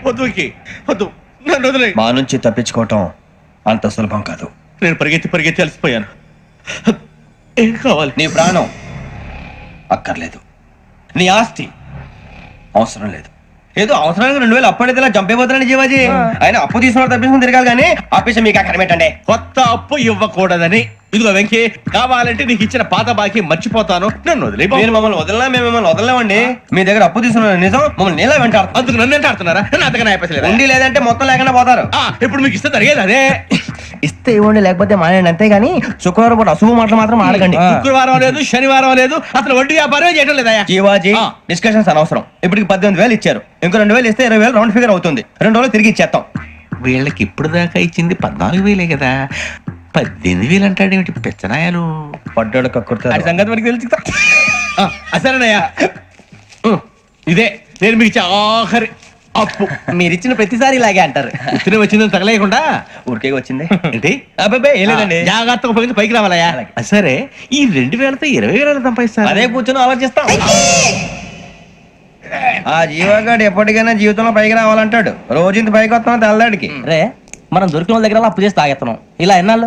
వద్దు, నన్ను వదిలే. మా నుంచి తప్పించుకోవటం అంత సులభం కాదు. నేను పరిగెత్తి అలసిపోయాను. ఏం కావాలి? నీ ప్రాణం అక్కర్లేదు, నీ ఆస్తి అవసరం లేదు. ఏదో అవసరానికి 2000 అప్పటిది ఇలా చంపేపోతున్నాడు జీవాజీ. ఆయన అప్పు తీసుకున్న తప్పించుకుని తిరగాలి కానీ ఆపేసి మీకు అక్కడ పెట్టండి. కొత్త అప్పు ఇవ్వకూడదని. ఇదిగో వెంకీ, కావాలంటే నీకు ఇచ్చిన పాత బాకీ మర్చిపోతాను, నన్ను వదిలే. మీరు మమ్మల్ని వదలనా? మేము మిమ్మల్ని వదలలేమండి. మీ దగ్గర అప్పు తీసుకున్న నిజం మమ్మల్ని నీలా వెంటాడు. అందుకు నన్ను ఎంత ఆడుతున్నారా? నన్ను అంతగా నాయపసలేదు. ఉండి లేదంటే మొత్తం లేకుండా పోతారు. ఇప్పుడు మీకు ఇస్తే జరిగేది అదే. ఇస్తే ఇవ్వండి, లేకపోతే మానేయండి, అంతేగాని శుక్రవారం పూట అశుభ మాటలు మాత్రం ఆడకండి. శుక్రవారం లేదు, శనివారం లేదు, అసలు వడ్డీ వ్యాపారమే చేయడం లేదా? జీవాజీ, డిస్కషన్స్ అనవసరం. ఇప్పటికి 18,000 ఇచ్చారు, ఇంకో 2,000 ఇస్తే 20,000 రౌండ్ ఫిగర్ అవుతుంది. 2 రోజులు తిరిగి ఇచ్చేస్తాం. వీళ్ళకి ఇప్పుడు దాకా ఇచ్చింది 14,000 కదా, 18,000 అంటాడేమిటి పెచ్చనాయాలు? పడ్డాడు కక్కుర్తాడు. సంగతి మనకి తెలుసు. అసలేనయ్యా, ఇదే నేను మీకు ఇచ్చే ఆఖరి అప్పు. మీరు ఇచ్చిన ప్రతిసారి ఇలాగే అంటారు. ఇచ్చిన వచ్చిందని తగలేయకుండా ఊరికే వచ్చింది ఏంటి? అబ్బాయి ఏం లేదండి, జాగ్రత్తగా ఉపయోగించి పైకి రావాలయ్యా. సరే, ఈ 2,000తో 20,000 సంపాదిస్తారు. అదే కూర్చొని ఆలోచిస్తాం. ఆ జీవగాడు ఎప్పటికైనా జీవితంలో పైకి రావాలంటాడు. రోజు ఇంత పైకి వస్తాం తెల్లడికి. రే, మనం దొరికిన వాళ్ళ దగ్గర అప్పు చేసి తాగెత్తనం. ఇలా ఎన్నాళ్ళు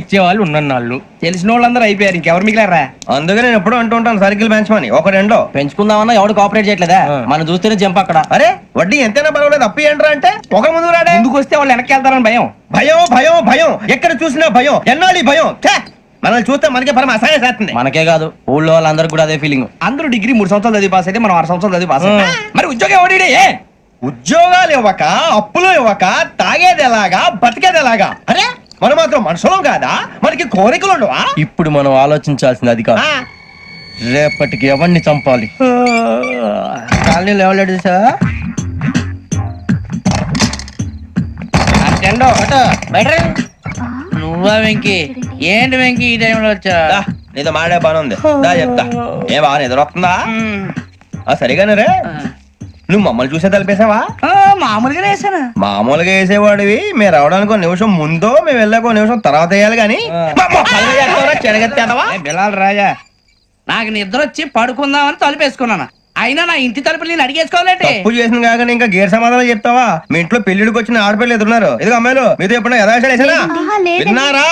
ఇచ్చేవాళ్ళు ఉన్నన్నాళ్ళు తెలిసిన వాళ్ళందరూ అయిపోయారు, ఇంకెవరు మిగిలారా? అందుకే నేను ఎప్పుడు అంటూ ఉంటాను సర్కిల్ బెంచ్ మని ఒక రెండో పెంచుకుందామన్నా ఎవడు కోఆపరేట్ చేయట్లేదా? మనం చూస్తేనే జంప్ అక్కడ. అరే వడ్డీ ఎంతైనా పర్వాలేదు, అప్పు ఏంట్రా అంటే ఒక ముందు రాడే. ముందుకు వస్తే వాళ్ళు వెనక్కి వెళ్తారని భయం. భయం భయం భయం, ఎక్కడ చూసినా భయం. ఎన్నాళ్ళు ఈ భయం? మనల్ని చూస్తే మనకే పరమ అసహాయం చేస్తుంది. మనకే కాదు, ఊళ్ళో వాళ్ళందరూ కూడా అదే ఫీలింగ్. అందరూ డిగ్రీ 3 సంవత్సరాలు చదివి పాస్ అయితే మనం 6 సంవత్సరాలు చదివి పాస్. మరి ఉద్యోగం ఎవడి? ఉద్యోగాలు ఇవ్వక, అప్పులు ఇవ్వక, తాగేది ఎలాగా, బతికేది ఎలాగా? అరే మనం మాత్రం మనుషులం కాదా? మనకి కోరికలు ఉండవా? ఇప్పుడు మనం ఆలోచించాల్సింది అది కాదు, రేపటికి ఎవరిని చంపాలి. కాలనీలో ఎవరు సార్? నువ్వా వెంకీ? ఏంటి వెంకీ ఈ టైంలో వచ్చా? నీతో మాడే పని ఉంది, దా చెప్తా. ఏ బాగా నిద్రొస్తుందా? సరిగానే రే, నువ్వు మమ్మల్ని చూసే తలిపేసావా? మామూలుగానే వేసాను. మామూలుగా వేసేవాడివి. మేము రావడానికి 1 నిమిషం ముందో, మేము వెళ్ళాక 1 నిమిషం తర్వాత వేయాలి కానీ బిలాల్ రాజా, నాకు నిద్ర వచ్చి పడుకుందామని తలుపేసుకున్నాను. అయినా నా ఇంటి తలుపులు నేను అడిగేసుకోవాలంటే తప్పు చేసిన కాక ఇంకా గేర్ సమాధానం చెప్తావా? మీ ఇంట్లో పెళ్లిడికి వచ్చిన ఆడపిల్లలు ఎదురున్నారు. ఇదిగో అమ్మాయిలు, మీతో ఎప్పుడైనా యథాశాలు వేసానా? విన్నారా?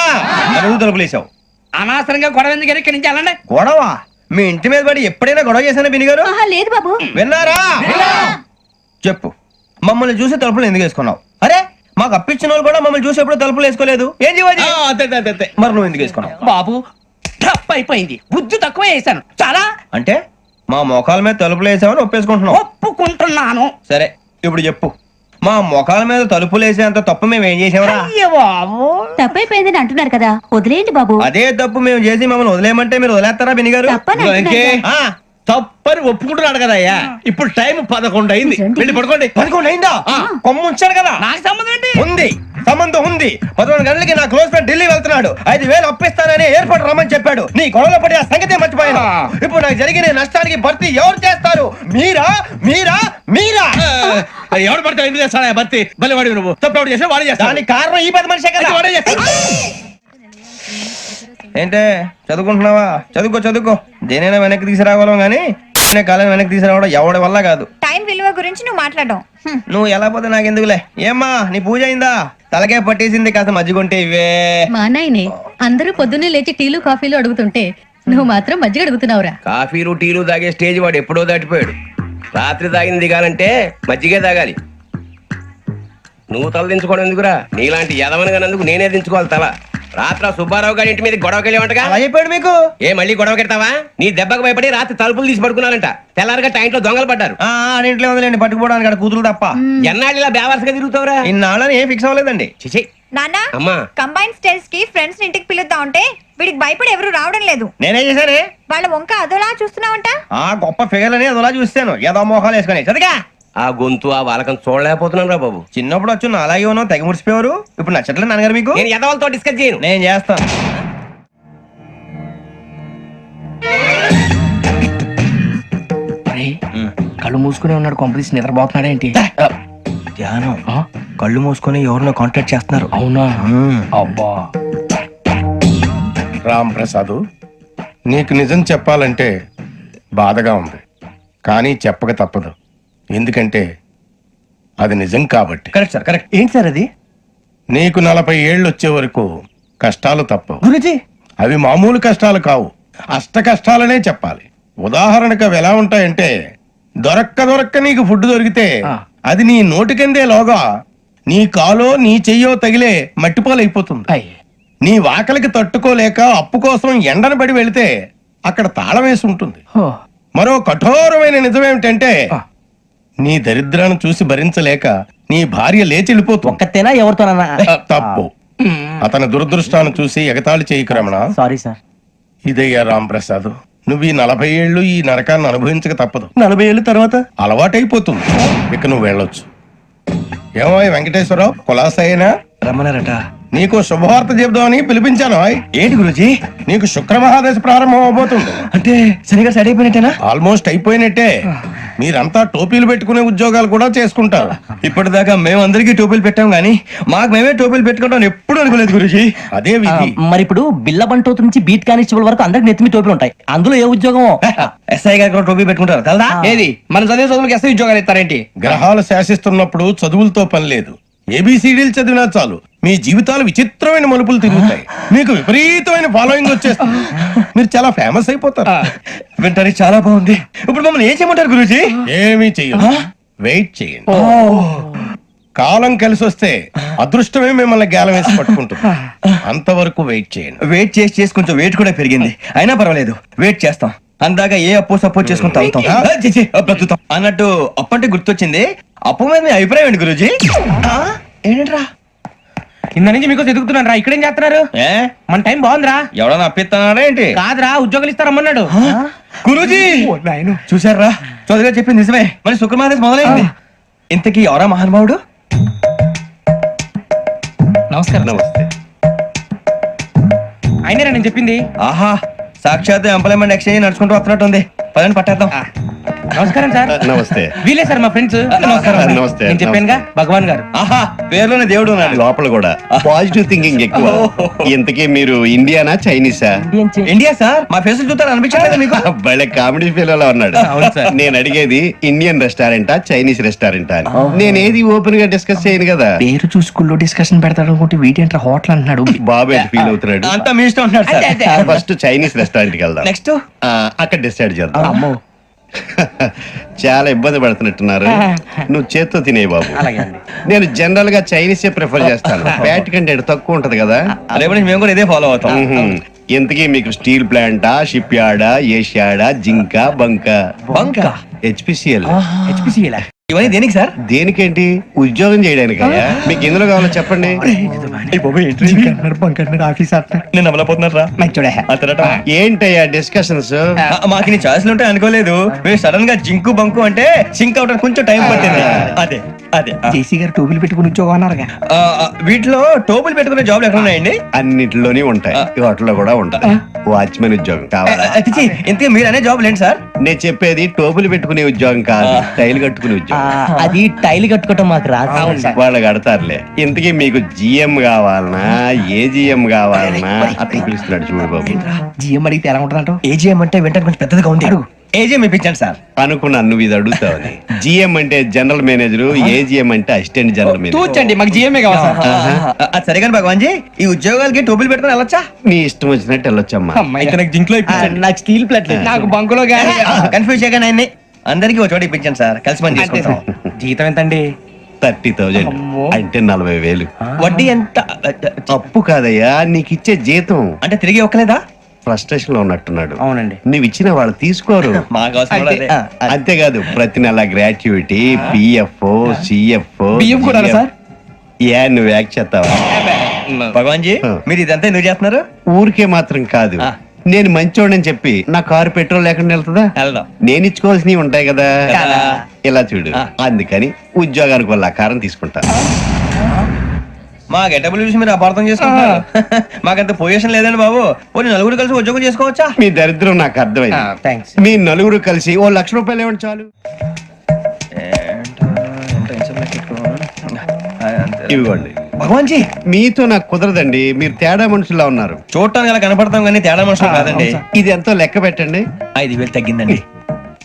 అడుగు తలుపులు వేసావు. అనవసరంగా గొడవ ఎందుకు? ఇక్కడి నుంచి వెళ్ళండి. గొడవ? మీ ఇంటి మీద పడి ఎప్పుడైనా గొడవ చేశానా బిని గారు? లేదు బాబు. విన్నారా? చెప్పు, మమ్మల్ని చూసి తలుపులు ఎందుకు వేసుకున్నావు? అరే మాకు అప్పించిన వాళ్ళు కూడా మమ్మల్ని చూసి ఎప్పుడు తలుపులు వేసుకోలేదు. ఏం చేయాలి? మరి నువ్వు ఎందుకు వేసుకున్నావు? బాబు తప్పు అయిపోయింది, బుద్ధి తక్కువ వేసాను చాలా. అంటే మా మోకాల మీద తలుపులు వేసామని ఒప్పేసుకుంటున్నావు? ఒప్పుకుంటున్నాను. సరే ఇప్పుడు చెప్పు, మా మొఖాల మీద తలుపులు వేసేంత తప్పు మేము ఏం చేసామరా? తప్పైపోయిందని అంటున్నారు కదా, వదిలేయండి బాబు. అదే తప్పు మేము చేసి మమ్మల్ని వదిలేయమంటే మీరు వదిలేస్తారా బిని గారు? తప్పని ఒప్పుకుంటున్నాడు కదా అయ్యా. ఇప్పుడు టైం 11 అయింది, వెళ్ళి పడుకోండి. 11 అయిందా? కొమ్ము ఉంచాడు కదా. నాకు సంబంధం ఏంటి? ఉంది, సంబంధం ఉంది. 11 గంటలకి నా క్లోజ్ ఫ్రెండ్ ఢిల్లీ వెళ్తున్నాడు. 5,000 అప్పిస్తానని ఎయిర్పోర్ట్ రమ్మని చెప్పాడు. నీ గొడవలో పడి ఆ సంగతి మర్చిపోయాను. ఇప్పుడు నాకు జరిగిన నష్టానికి భర్తీ ఎవరు చేస్తారు? మీరా మీరా మీరా? ఎవడు పడితే ఎందుకు చేస్తాడా భర్తీ? మళ్ళీ వాడి నువ్వు తప్పు ఎవడు చేసా వాడే చేస్తా. దానికి కారణం ఈ 10 మనిషే కదా. వాడే చేస్తా. ఏంటే చదువుకుంటున్నావా? చదువుకో చదువుకో. దేనైనా వెనక్కి తీసుకురావాలం గానీ కాలం వెనక్కి తీసుకురావడం ఎవడి వల్ల కాదు. టైం విలువ గురించి నువ్వు మాట్లాడడం. నువ్వు ఎలా పోతే నాకెందుకులే. ఏమ్మా నీ పూజ అయిందా? తలకే పట్టేసింది, కాస్త మజ్జిగుంటే ఇవే. మా నాయనే అందరూ పొద్దున్నే లేచి టీలు కాఫీలు అడుగుతుంటే నువ్వు మాత్రం మజ్జిగ అడుగుతున్నావురా. కాఫీలు టీలు తాగే స్టేజ్ వాడు ఎప్పుడో దాటిపోయాడు. రాత్రి తాగింది దిగాలంటే మజ్జిగే తాగాలి. నువ్వు తల దించుకోవడం ఎందుకురా? నీలాంటి యదవనగానందుకు నేనే దించుకోవాలి తల. రాత్రి సుబ్బారావు గారి ఇంటి మీద గొడవకెళ్ళేవంటగా. అలా చెప్పాడు మీకు? ఏ మళ్ళీ గొడవ కెడతావా? నీ దెబ్బకు భయపడి రాత్రి తలుపులు తీసి పడుకున్నారంట. తెల్లారగా టైంట్లో దొంగలు పడ్డారు. ఇంట్లో ఉందిలేండి, పట్టుకుపోవడానికి అక్కడ కూతురు తప్ప. ఎన్నాళ్ళు ఇలా బేవర్సగా తిరుగుతావురా? ఇన్నాళ్ళని ఏం ఫిక్స్ అవ్వలేదండి. చిచి నాన్న, అమ్మా, కంబైన్ స్టైల్స్ కి ఫ్రెండ్స్ ఇంటికి పిలుద్దాం అంటే వీడికి భయపడి ఎవరు రావడం లేదు. నేనేం చేశానే? వాళ్ళ వంక అదోలా చూస్తున్నావంట. గొప్ప ఫిగర్ అని అదోలా చూస్తాను, ఏదో మోహాలు వేసుకొని. చదిగా ఆ గొంతు ఆ వాలకం చూడలేకపోతున్నాను రా బాబు. చిన్నప్పుడు వచ్చి నా అలాగే ఉన్నావు, తెగ ముడిచిపోయారు. ఇప్పుడు నచ్చట్లేదు నాన్నగారు మీకు? నేను యదవలతో డిస్కస్ చేయను. నేను చేస్తాను. కళ్ళు మూసుకునే ఉన్నాడు, కొంపదీసి నిద్రపోతున్నాడేంటి? ధ్యానం. కళ్ళు మూసుకొని ఎవరినో కాంటాక్ట్ చేస్తున్నారు. అవునా? అబ్బా రామ్ ప్రసాద్, నీకు నిజం చెప్పాలంటే బాధగా ఉంది, కానీ చెప్పక తప్పదు. ఎందుకంటే అది నిజం కాబట్టి. Correct sir, correct. ఏంటి సార్ అది? నీకు 40 ఏళ్ళు వచ్చే వరకు కష్టాలు తప్పవు. గురుజీ అవి మామూలు కష్టాలు కావు, అష్ట కష్టాలనే చెప్పాలి. ఉదాహరణకు అవి ఎలా ఉంటాయంటే, దొరక్క నీకు ఫుడ్ దొరికితే అది నీ నోటికందే లోగా నీ కాలో నీ చెయ్యో తగిలే మట్టిపాలైపోతుంది. నీ వాకలికి తట్టుకోలేక అప్పు కోసం ఎండను పడి వెళితే అక్కడ తాళం వేసి ఉంటుంది. మరో కఠోరమైన నిజమేమిటంటే, నీ దరిద్రాన్ని చూసి భరించలేక నీ భార్య లేచి వెళ్ళిపోతుంది. ఒక్కతేనా ఎవరితోనన్నా? తప్పు. అతని దురదృష్టాన్ని చూసి ఎగతాళి చేయకు రమణ. Sorry sir. ఇదయ్యా రాంప్రసాద్, నువ్వు ఈ 40 ఏళ్ళు ఈ నరకాన్ని అనుభవించక తప్పదు. 40 ఏళ్ళ తర్వాత అలవాటైపోతుంది. ఇక నువ్వు వెళ్ళొచ్చు. ఏమో వెంకటేశ్వరరావు, కులాసైనా రమ్మన్నారట. నీకు శుభవార్త చెబుదామని పిలిపించాను. ఏంటి గురుజీ? నీకు శుక్రమహాదశ ప్రారంభం అవబోతుంది. అంటే సరిగా సెట్ అయిపోయినట్టేనా? ఆల్మోస్ట్ అయిపోయినట్టే. మీరంతా టోపీలు పెట్టుకునే ఉద్యోగాలు కూడా చేసుకుంటారు. ఇప్పటిదాకా మేమందరికీ టోపీలు పెట్టాం గానీ మాకు మేమే టోపీలు పెట్టుకుంటాం ఎప్పుడు అనుకోలేదు గురుజీ. అదే విధి. మరి ఇప్పుడు బిల్ల బంటోతు నుంచి బీట్ కానిస్టేబుల్ వరకు అందరికి నెత్తిమి టోపీలు ఉంటాయి. అందులో ఏ ఉద్యోగం? ఎస్ఐ గారు కూడా టోపీ పెట్టుకుంటారు కదా? ఏది మన చదివే చదువులకు ఎస్ఐ ఉద్యోగాలు ఇస్తారేంటి? గ్రహాలు శాసిస్తున్నప్పుడు చదువులతో పని లేదు. ఏబిసిడీలు చదివినా చాలు మీ జీవితాలు విచిత్రమైన మలుపులు తిరుగుతాయి. మీకు విపరీతమైన ఫాలోయింగ్ వచ్చేస్తుంది. మీరు చాలా ఫేమస్ అయిపోతారు. వింటానికి చాలా బాగుంది. ఇప్పుడు మమ్మల్ని ఏం చేయమంటారు గురూజీ? ఏమీ చెయ్యదు, వెయిట్ చేయండి. కాలం కలిసి వస్తే అదృష్టమే మిమ్మల్ని గేలం వేసి పట్టుకుంటుంది. అంతవరకు వెయిట్ చేయండి. వెయిట్ చేసి కొంచెం వెయిట్ కూడా పెరిగింది. అయినా పర్వాలేదు, వెయిట్ చేస్తాం. అందాక ఏ అప్పు సపోర్ట్ చేసుకుని తాగుతాం. బ్రతుకుతాం అన్నట్టు అప్పు అంటే గుర్తొచ్చింది. అప్పు మీద మీ అభిప్రాయం ఏంటి గురూజీ? ఏంటరా కింద నుంచి మీకు ఎదుగుతున్నాను రా. ఇక్కడేం చేస్తున్నారు? మన టైం బాగుందిరా. ఎవడన్నా అప్పిస్తున్నారా ఏంటి? కాదురా, ఉద్యోగాలు ఇస్తారమ్మన్నాడు. గురూజీ చూసారా, చౌదరిగా చెప్పింది నిజమే. మరి శుక్రమాదేశ్ మొదలైంది. ఇంతకీ ఎవరా మహానుభావుడు? నమస్కారం. నమస్తే. అయినరా నేను చెప్పింది? ఆహా, సాక్షాత్ ఎంప్లాయ్మెంట్ ఎక్స్చేంజ్ నడుచుకుంటూ వస్తున్నట్టు ఉంది. పదండి పట్టేద్దాం. నమస్కారం సార్. నమస్తే. వీలే సార్ మా ఫ్రెండ్స్. నమస్తే. నేను చెప్పానుగా, భగవాన్ గారు. ఆహా, పేర్లోనే దేవుడు ఉన్నాడు. లోపల కూడా పాజిటివ్ థింకింగ్ ఎక్కువ. ఇంతకీ మీరు ఇండియానా చైనీసా? India sir. మా ఫేసులు చూస్తారు అనిపించలేదు మీకు? భలే కామెడీ ఫీల్ అలా ఉన్నాడు. నేను అడిగేది ఇండియన్ రెస్టారెంటా చైనీస్ రెస్టారెంటా అని. నేను ఏది ఓపెన్ గా డిస్కస్ చేయను కదా. పేరు చూసుకుల్లో డిస్కషన్ పెడతాడు అనుకుంటే వీటేంట్రా హోటల్ అంటున్నాడు. బాబు ఎట్ ఫీల్ అవుతున్నాడు. అంతా మీ ఇష్టం ఉంటాడు సార్. ఫస్ట్ చైనీస్ రెస్టారెంట్ కి వెళ్దాం. నెక్స్ట్ అక్కడ డిసైడ్ చేద్దాం. చాలా ఇబ్బంది పడుతున్నట్టున్నారు. నువ్వు చేత్తో తినే బాబు. నేను జనరల్ గా చైనీసే ప్రిఫర్ చేస్తాను. ఫ్యాట్ కంటెంట్ తక్కువ ఉంటది కదా. రేపు నుంచి మేము కూడా ఇదే ఫాలో అవుతాం. ఇంతకీ మీకు స్టీల్ ప్లాంటా, షిప్ యార్డా, ఏషియాడా, జింక, బంక? హెచ్పిసిఎల్. ఇవన్నీ దేనికి సార్? దేనికేంటి? ఉద్యోగం చేయడానికి. మీకు ఎందులో కావాలో చెప్పండి. నేను అమలపోతున్నారా? ఏంటయ్యా డిస్కషన్స్? మాకు నీ ఛాయిస్లు ఉంటాయి అనుకోలేదు. మీరు సడన్ గా జింకు బంకు అంటే సింక్ అవడానికి కొంచెం టైం పట్టింది. అదే అదే జేసీ గారు టోపీలు పెట్టుకుని ఉద్యోగం అన్నారుగా. వీటిలో టోపులు పెట్టుకునే జాబ్లు ఎక్కడ ఉన్నాయండి? అన్నిటిలోనే ఉంటాయి, వాటిలో కూడా ఉంటాయి. వాచ్మెన్ ఉద్యోగం కావాలా? ఇంతకీ మీరు అనే జాబ్ ఏంటి సార్? నేను చెప్పేది టోపులు పెట్టుకునే ఉద్యోగం కాదు, టైల్ కట్టుకునే ఉద్యోగం. అది టైల్ కట్టుకోవటం మాకు రాదు. వాళ్ళు కడతారులే. ఇంతకీ మీకు జిఎం కావాలనా, ఏజిఎం కావాలనా? అతను పిలుస్తున్నాడు చూడు బాబు. జిఎం అడిగితే ఎలా ఉంటుందంట? ఏజీఎం అంటే వెంటనే కొంచెం పెద్దదిగా ఉంది. ఏజీఎం ఇప్పించండి సార్. అనుకున్నాను నువ్వు ఇది అడుగుతావని. జిఎం అంటే జనరల్ మేనేజర్, ఏజిఎం అంటే అసిస్టెంట్ జనరల్ మేనేజర్. తూచండి, మాకు జిఎంఏ కావాలి సార్. అది సరే కానీ భగవాన్ జీ, ఈ ఉద్యోగాలకి టోపులు పెట్టుకుని వెళ్ళొచ్చా? నీ ఇష్టం వచ్చినట్టు వెళ్ళొచ్చమ్మా. అయితే నాకు జింక్ లో నాకు స్టీల్ ప్లేట్ నాకు బంకులో గానీ. కన్ఫ్యూజ్ చేయగానే ఆయన్ని అందరికీ ఒక చోట ఇప్పించండి సార్. కలిసి పని చేసుకుంటాం. జీతం ఎంతండి? 30,000 అంటే 40,000. వడ్డీ ఎంత? అప్పు కాదయ్యా, నీకు ఇచ్చే జీతం. అంటే తిరిగి ఒక్కలేదా? ఫ్రస్ట్రేషన్ లో ఉన్నట్టున్నాడు. అవునండి. నువ్వు ఇచ్చిన వాళ్ళు తీసుకోరు. మాకు అవసరం కూడా అదే. అంతేకాదు ప్రతి నెల గ్రాట్యుటీ, పిఎఫ్, సిఎఫ్. బియ్యం కూడా సార్? నువ్వు యాక్ట్ చేస్తావా? భగవాన్ జీ, మీరు ఇదంతా ఎందుకు చేస్తున్నారు? ఊరికే మాత్రం కాదు, నేను మంచోడని చెప్పి నా కారు పెట్రోల్ లేకుండా వెళ్తుందా? వెళ్దాం. నేను ఇచ్చుకోవాల్సినవి ఉంటాయి కదా. కదా. ఇలా చూడు, అందుకని ఉద్యోగానికి వాళ్ళ ఆకారం తీసుకుంటా. మా గెటబుల్ చూసి మీరు అపార్థం చేసుకుంటారు. మాకంత పొజిషన్ లేదండి బాబు. పోనీ నలుగురు కలిసి ఉద్యోగం చేసుకోవచ్చా? మీ దరిద్రం నాకు అర్థమైంది. థ్యాంక్స్. మీ నలుగురు కలిసి ఓ 1,00,000 రూపాయలు ఇవ్వండి చాలు. ఇవ్వండి. భగవాన్ జీ, మీతో నాకు కుదరదండి, మీరు తేడా మనుషుల్లా ఉన్నారు. చూడటానికి అలా కనపడతాం కానీ తేడా మనుషులు కాదండి. ఇది ఎంతో లెక్క పెట్టండి. 5,000 తగ్గిందండి.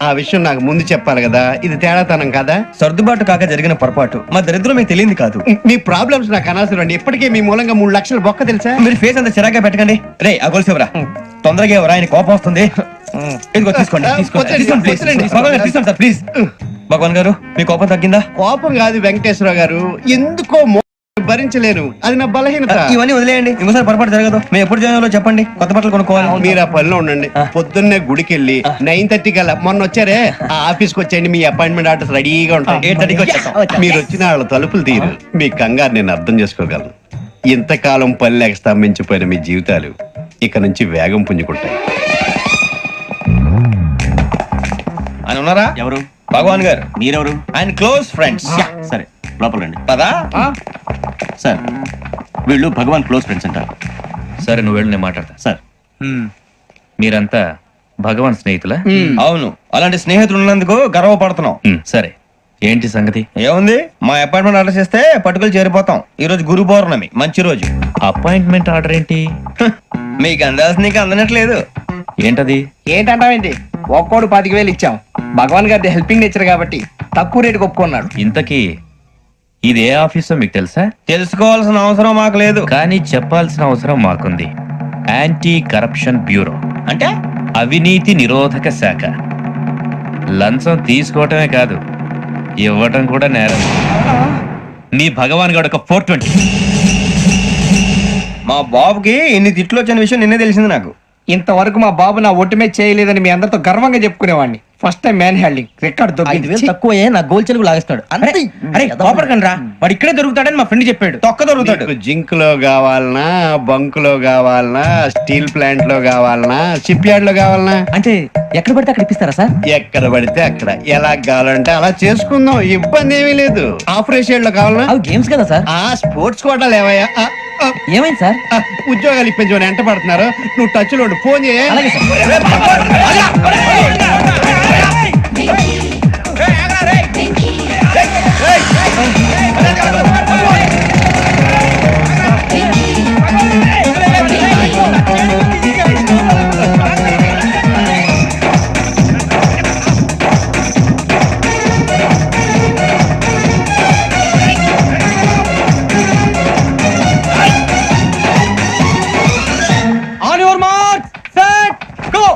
ఆ విషయం నాకు ముందు చెప్పాలి కదా, ఇది తేడాతనం కదా. సర్దుబాటు కాక జరిగిన పొరపాటు మా దరిద్రం మీకు తెలియంది కాదు. మీ ప్రాబ్లమ్స్ నాకు అనవసరం అండి. ఇప్పటికే మీ మూలంగా 3 లక్షలు బొక్క తెలుసా. మీరు ఫేస్ అంత చిరాగ్గా పెట్టకండి. రే ఆ గొలుసు ఎవరా? తొందరగా ఎవరా? ఆయన కోపం వస్తుంది. ఇదిగో తీసుకోండి. తీసుకోండి ప్లీజ్. భగవాన్ గారు తీసుకోండి సార్ ప్లీజ్. భగవాన్ గారు మీ కోపం తగ్గిందా? కోపం కాదు వెంకటేశ్వర గారు, ఎందుకో భరించలేను, అది నా బలహీనత. ఇవన్నీ వదిలేయండి, ఇంకోసారి పొరపాటు జరగదు. మేము ఎప్పుడు జాయిన్ చెప్పండి, కొత్త బట్టలు కొనుక్కోవాలి. మీరు ఆ పనిలో ఉండండి. పొద్దున్నే గుడికి వెళ్ళి 9:30 కల్లా, మొన్న వచ్చారే ఆ ఆఫీస్కి వచ్చేయండి. మీ అపాయింట్మెంట్ ఆర్డర్స్ రెడీగా ఉంటాయి. 8:30కి వచ్చేస్తాం. మీరు వచ్చిన వాళ్ళ తలుపులు తీరు. మీ కంగారు నేను అర్థం చేసుకోగలను. ఇంతకాలం పని లేక స్తంభించిపోయిన మీ జీవితాలు ఇక నుంచి వేగం పుంజుకుంటాయి. ఆయన ఉన్నారా? ఎవరు? భగవాన్ గారు. మీరెవరు? ఆయన క్లోజ్ ఫ్రెండ్స్. సరే లోపల రండి. పదా సార్ వీళ్ళు భగవాన్ క్లోజ్ ఫ్రెండ్స్ అంటారు. సరే నువ్వు వెళ్ళు, నేను మాట్లాడతా. సార్ మీరంతా భగవాన్ స్నేహితులా? అవును, అలాంటి స్నేహితులు ఉన్నందుకు గర్వపడుతున్నాం. సరే ఏంటి సంగతి? ఏముంది, మా అపాయింట్మెంట్ ఆర్డర్ చేస్తే పట్టుకులు చేరిపోతాం. ఈ రోజు గురు పౌర్ణమి, మంచి రోజు. అపాయింట్మెంట్ ఆర్డర్ ఏంటి? మీకు అందాల్సిన నీకు అందనట్లేదు. ఏంటది? ఏంటంటావేంటి? ఒక్కోడు 10,000 ఇచ్చాం. భగవాన్ గారి హెల్పింగ్ నేచర్ కాబట్టి తక్కువ రేటుకి ఒప్పుకున్నాడు. ఇంతకీ ఇది ఏ ఆఫీసో మీకు తెలుసా? తెలుసుకోవాల్సిన అవసరం మాకు లేదు. కానీ చెప్పాల్సిన అవసరం మాకుంది. యాంటీ కరప్షన్ బ్యూరో, అంటే అవినీతి నిరోధక శాఖ. లంచం తీసుకోవటమే కాదు, ఇవ్వటం కూడా నేరం. మీ భగవాన్ గారు ఒక 420. మా బాబుకి ఇన్ని తిట్లు వచ్చిన విషయం నిన్నే తెలిసింది నాకు. ఇంతవరకు మా బాబు నా ఒట్టుమే చేయలేదని మీ అందరితో గర్వంగా చెప్పుకునేవాడిని. First time man handing record దొరికింది. తక్కువే నా గోల్ చెలుగు లాగేస్తాడు. అరే కోపడకండి రా, వాడు ఇక్కడే దొరుకుతాడని మా ఫ్రెండ్ చెప్పాడు. తొక్క దొరుకుతాడు. మీకు జింక్ లో కావాలనా, బంక్ లో కావాలనా, స్టీల్ ప్లాంట్ లో కావాలనా, షిప్ యార్డ్ లో కావాలనా? అంటే ఎక్కడ పడితే అక్కడ ఇప్పిస్తారా సార్? ఎక్కడ పడితే అక్కడ, ఎలా కావాలంటే అలా చేసుకుందాం, ఇబ్బంది ఏమీ లేదు. ఆపరేషన్ లో కావాలనా? అవి గేమ్స్ కదా సార్. ఆ స్పోర్ట్స్ కోటాలు ఏమయ్యా? ఏమైంది సార్? ఉద్యోగాలు ఇప్పించమని ఎంట పడుతున్నారు. నువ్వు టచ్ లో ఉండు, ఫోన్ చేయ. అలాగే sir. On your mark set go.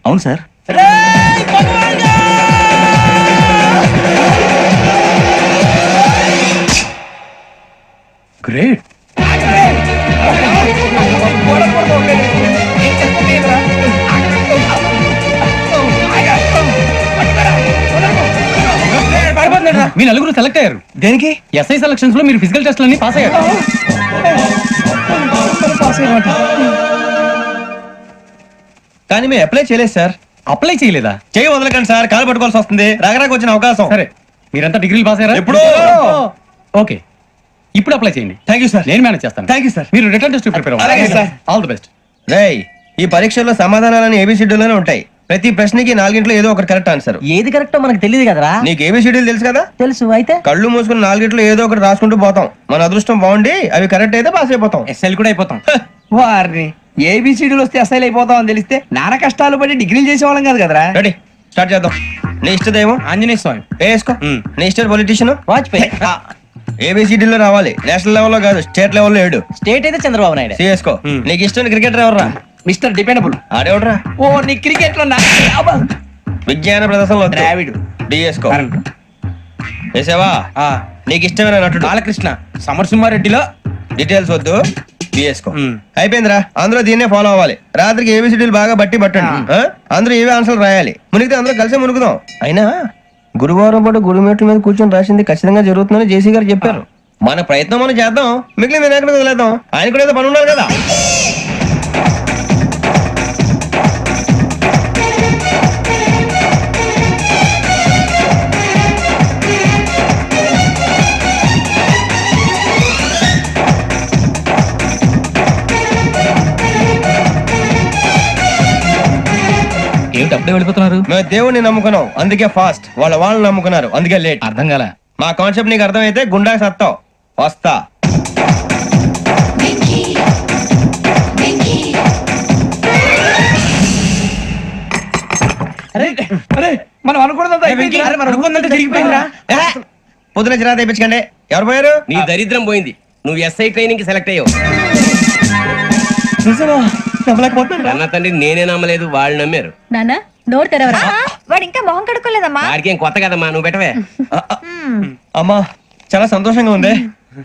అవును సార్. గ్రేట్. మీ నలుగురు సెలెక్ట్ అయ్యారు. దేనికి? ఎస్ఐ సెలక్షన్స్ లో మీరు ఫిజికల్ టెస్ట్లన్నీ పాస్ అయ్యారు. కానీ మేము అప్లై చేయలేదు సార్. అప్లై చేయలేదా? చేయి వదలకండి సార్, కాలు పట్టుకోవాల్సి వస్తుంది. రాగరాకు వచ్చిన అవకాశం. సరే మీరంతా డిగ్రీలు పాస్ అయ్యారా? ఎప్పుడో. ఓకే ఇప్పుడు అప్లై చేయండి. Thank you sir. నేను మేనేజ్ చేస్తాను. Thank you sir. మీరు రిటర్న్ టెస్ట్ ప్రిపేర్ అలాగే అవ్వండి. సార్. All the best. రేయ్, ఈ పరీక్షల్లో సమాధానాలని ఏబిసిడ్యూల్లోనే ఉంటాయి. ప్రతి ప్రశ్నకి 4 ఏదో ఒకటి కరెక్ట్ ఆన్సర్. ఏది కరెక్టో మనకు తెలియదు కదరా. నీకు ఏబిసిడ్యూల్ తెలుసు కదా? తెలుసు. అయితే కళ్ళు మూసుకుని 4 ఏదో ఒకటి రాసుకుంటూ పోతాం. మన అదృష్టం బాగుండి అవి కరెక్ట్ అయితే పాస్ అయిపోతాం. ఎస్ఎల్ కూడా అయిపోతాం. వారిని ఏబిసిడీలు వస్తే ఎస్ఐలు అయిపోతాం అని తెలిస్తే నాన్న కష్టాలు పడి డిగ్రీలు చేసేవాళ్ళం కాదు కదరా. రెడీ, స్టార్ట్ చేద్దాం. నీ ఇష్టదేమో ఆంజనేయ స్వామి. వేసుకో. నీ ఇష్ట పొలిటీషియన్ వాజ్పేయి. ఏబిసిడీలో రావాలి, నేషనల్ లెవెల్లో కాదు, స్టేట్ లెవెల్లో 7. స్టేట్ అయితే చంద్రబాబు నాయుడు. సిఎస్కో. నీకు ఇష్టం క్రికెటర్ ఎవర్రా? Mister dependable. ఆడేవడరా? ఓ నీ క్రికెట్ లో విజ్ఞాన ప్రదర్శనలో ద్రావిడు. డిఎస్కో వేసావా? నీకు ఇష్టమైన నటుడు బాలకృష్ణ సమరసింహారెడ్డిలో డీటెయిల్స్ వద్దు, డిఎస్కో అయిపోయిందిరా. అందరూ దీన్నే ఫాలో అవ్వాలి. రాత్రికి ఏబిసిడీలు బాగా బట్టి పట్టండి. అందరూ ఏవే ఆన్సర్లు రాయాలి. మునిగితే అందరూ కలిసి మునుగుదాం. అయినా గురువారం పాటు గురుమేట్ల మీద కూర్చొని రాసింది ఖచ్చితంగా జరుగుతుందని జేసీ గారు చెప్పారు. మన ప్రయత్నం మనం చేద్దాం, మిగిలిన నేను ఎక్కడ వదిలేద్దాం. ఆయన కూడా ఏదో పని ఉన్నారు కదా. ఏమిటి అప్పుడే వెళ్ళిపోతున్నారు? మేము దేవుడిని నమ్ముకున్నాం, అందుకే ఫాస్ట్. వాళ్ళని నమ్ముకున్నారు, అందుకే లేట్. అర్థం కాల. మా కాన్సెప్ట్ నీకు అర్థమైతే గుండా సత్తావు. వస్తా. మనం అనుకున్నదంతా జరిగిపోయిందిరా. పొద్దున చిరా తెప్పించకండి. ఎవరు పోయారు? నీ దరిద్రం పోయింది. నువ్వు ఎస్ఐ ట్రైనింగ్ కి సెలెక్ట్ అయ్యావు. అన్న తండ్రి నేనే నమ్మలేదు, వాళ్ళు నమ్మారు. నాన్న నోరు తెరవరా. వాడు ఇంకా మొహం కడుక్కోలేదమ్మా. వాడికి ఏం కొత్త కదమ్మా, నువ్వు పెట్టవే. అమ్మా చాలా సంతోషంగా ఉంది.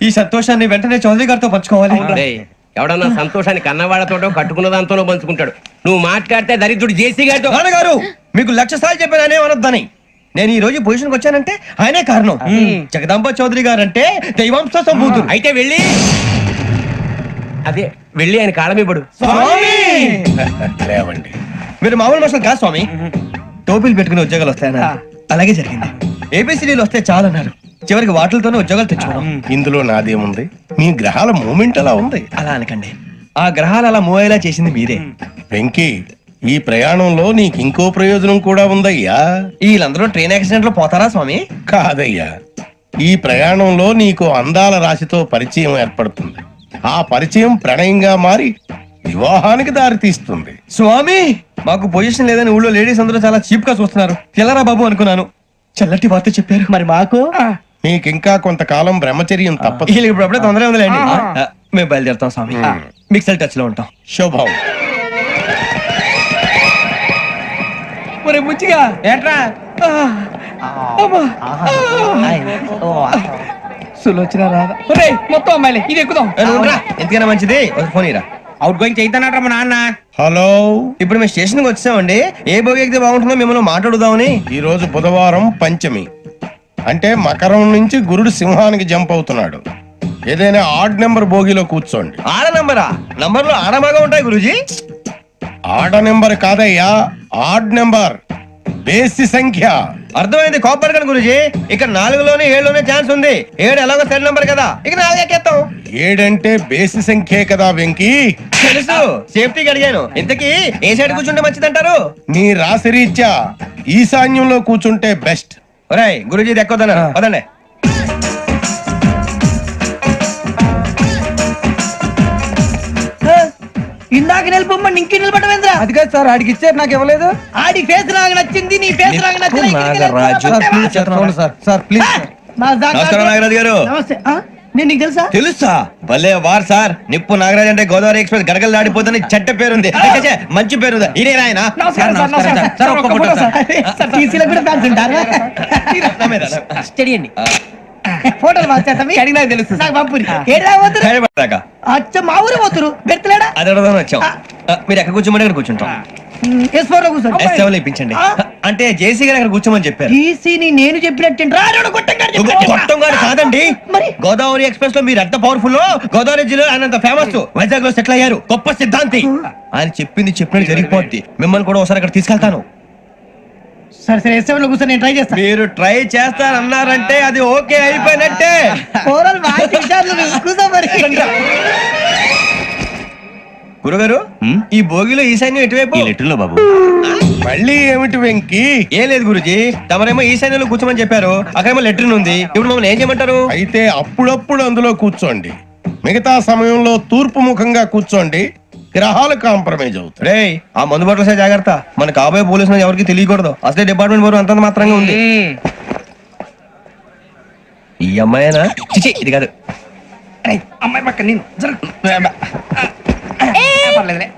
ఈ సంతోషాన్ని వెంటనే చౌదరి గారితో పంచుకోవాలి. డేయ్, ఎవడన్నా సంతోషాన్ని కన్నవాళ్లతోటో కట్టుకున్న దాంతోనో పంచుకుంటాడు. నువ్వు మాట్లాడితే దరిద్రుడు జేసీ గారితో. నాన్నగారు మీకు 1,00,000 సార్లు చెప్పాననే అనొద్దని. నేను ఈ రోజు పొజిషన్కి వచ్చానంటే ఆయనే కారణం. జగదాంబ చౌదరి గారు అంటే దైవాంశ సంభూతుడు. అయితే వెళ్ళి అదే వెళ్ళి ఆయన కాళ్ళమివ్వడు. లేవండి. మీరు మామూలు మనుషులు కాదు స్వామి. టోపీలు పెట్టుకుని ఉద్యోగాలు వస్తాయన్నారు, అలాగే జరిగింది. ఏబిసిడీలు వస్తే చాలన్నారు, చివరికి వాటిలతోనే ఉద్యోగాలు తెచ్చుకున్నాం. ఇందులో నాదేముంది? మీ గ్రహాల మూమెంట్ అలా ఉంది. అలా అనకండి, ఆ గ్రహాలు అలా మూవ్ అయ్యేలా చేసింది మీరే. వెంకీ, ఈ ప్రయాణంలో నీకు ఇంకో ప్రయోజనం కూడా ఉందయ్యా. వీళ్ళందరూ ట్రైన్ యాక్సిడెంట్ లో పోతారా స్వామి? కాదయ్యా, ఈ ప్రయాణంలో నీకు అందాల రాశితో పరిచయం ఏర్పడుతుంది. ఆ పరిచయం ప్రణయంగా మారి వివాహానికి దారి తీస్తుంది. స్వామి మాకు పొజిషన్ లేదని ఊళ్ళో లేడీస్ అందరూ చాలా చీప్ గా చూస్తున్నారు. తెల్లరా బాబు అనుకున్నాను, చల్లటి వార్త చెప్పారు. మరి మాకు నీకింకా కొంతకాలం బ్రహ్మచర్యం తప్పదు. వీళ్ళకి ఇప్పుడు అప్పుడే తొందరగా ఉందిలేండి. మేము బయలుదేరుతాం స్వామి. మిక్సెల్ టచ్ లో ఉంటాం. శుభం. ఒరే బుచ్చిగా ఏట్రా సులోచన రాదా? ఒరే మొత్తం అమ్మాయిలే, ఇది ఎక్కుదాం. ఎందుకైనా మంచిది ఫోన్ ఇరా. అవుట్ గోయింగ్ చేద్దానట్రా మా నాన్న. హలో, ఇప్పుడు మేము స్టేషన్ కి వచ్చామండి. ఏ బోగి ఎక్కితే బాగుంటుందో మిమ్మల్ని మాట్లాడుదామని. ఈ రోజు బుధవారం పంచమి, అంటే మకరం నుంచి గురుడు సింహానికి జంప్ అవుతున్నాడు. ఏదైనా ఆడ్ నెంబర్ బోగిలో కూర్చోండి. ఆడ నంబరా? నంబర్లు ఆడమాగా ఉంటాయి గురూజీ. ఆడ నెంబర్ కాదయ్యా, ఆడ్ నెంబర్, బేసి సంఖ్య. అర్థమైంది, కాపర్ కానీ గురూజీ. ఇక్కడ 4లోనే 7లోనే ఛాన్స్ ఉంది. 7 ఎలాగో సెల్ నంబర్ కదా, ఇక 4 ఎక్కేస్తాం. 7 అంటే బేసి సంఖ్యే కదా వెంకీ. తెలుసు, సేఫ్టీకి అడిగాను. ఇంతకీ ఏ సైడ్ కూర్చుంటే మంచిదంటారు? నీ రాశి రీత్యా ఈశాన్యంలో కూర్చుంటే బెస్ట్. ఒరేయ్ గురూజీ దెక్కొద్దన్నారు, పదండి. ఇందాక నిలబొమ్మని ఇంకే నిలబడమేంద్రా? అది కాదు సార్, ఆడికి ఇచ్చారు, నాకు ఇవ్వలేదు. ఆడి ఫేస్ నాకు నచ్చింది, నీ ఫేస్ నాకు నచ్చింది. Sir please. నమస్కారం నాగరాజు గారు. నమస్తే. నేను నీకు తెలుసా? తెలుసా? భలే వార్ సార్. నిప్పు నాగరాజ్ అంటే గోదావరి ఎక్స్ప్రెస్ గడగలు దాడిపోతుంది చెడ్డ పేరుంది. మంచి పేరుంది. ఇదే ఆయన. నమస్కారం సార్, నమస్కారం సార్. ఒక్క ఫోటో సార్. సార్ టీసీలో కూడా ఫ్యాన్స్ ఉంటారా? స్టడీ అండి. ఫోటోలు మార్చేస్తాం, మీకు అడిగినా తెలుసు. నాకు పంపురి. ఏడా పోతురు? అచ్చ మా ఊరు పోతురు. బెర్తలేడా? అది అడగదామని వచ్చాం. మీరు ఎక్కడ కూర్చోమని అక్కడ కూర్చుంటాం. S4 లో కూర్చోండి. S7 లో ఇప్పించండి. అంటే జేసీ గారు అక్కడ కూర్చోమని చెప్పారు. టీసీని నేను చెప్పినట్టు గొట్టం గారు కాదండి, గోదావరి ఎక్స్ప్రెస్ లో మీరు ఎంత పవర్ఫుల్. గోదావరి జిల్లా ఆయన ఫేమస్. వైజాగ్ లో సెటిల్ అయ్యారు, గొప్ప సిద్ధాంతి. ఆయన చెప్పింది చెప్పినట్టు జరిగిపోద్ది. మిమ్మల్ని కూడా ఒకసారి అక్కడ తీసుకెళ్తాను. సరే సరే, S7 లో కూర్చొని నేను ట్రై చేస్తాను. మీరు ట్రై చేస్తారన్నారంటే అది ఓకే అయిపోయినట్టే. గురుగారు, ఈ భోగిలో ఈశాన్యం ఎటువైపు? లెటర్లో బాబు. మళ్ళీ ఏమిటి వెంకీ? ఏం లేదు గురుజీ, తమరేమో ఈశాన్యంలో కూర్చోమని చెప్పారు, అక్కడేమో లెటర్ ఉంది. ఇప్పుడు మమ్మల్ని ఏం చేయమంటారు? అయితే అప్పుడప్పుడు అందులో కూర్చోండి, మిగతా సమయంలో తూర్పు ముఖంగా కూర్చోండి. గ్రహాలు కాంప్రమైజ్ అవుతాయి. రే ఆ మందు బాటలసే జాగ్రత్త. మన కాబోయే పోలీసులు ఎవరికి తెలియకూడదు. అసలే డిపార్ట్మెంట్ బోరు అంతంత మాత్రంగా ఉంది. ఈ అమ్మాయినా? చిచి, ఇది కాదు. అమ్మాయి పక్క నేను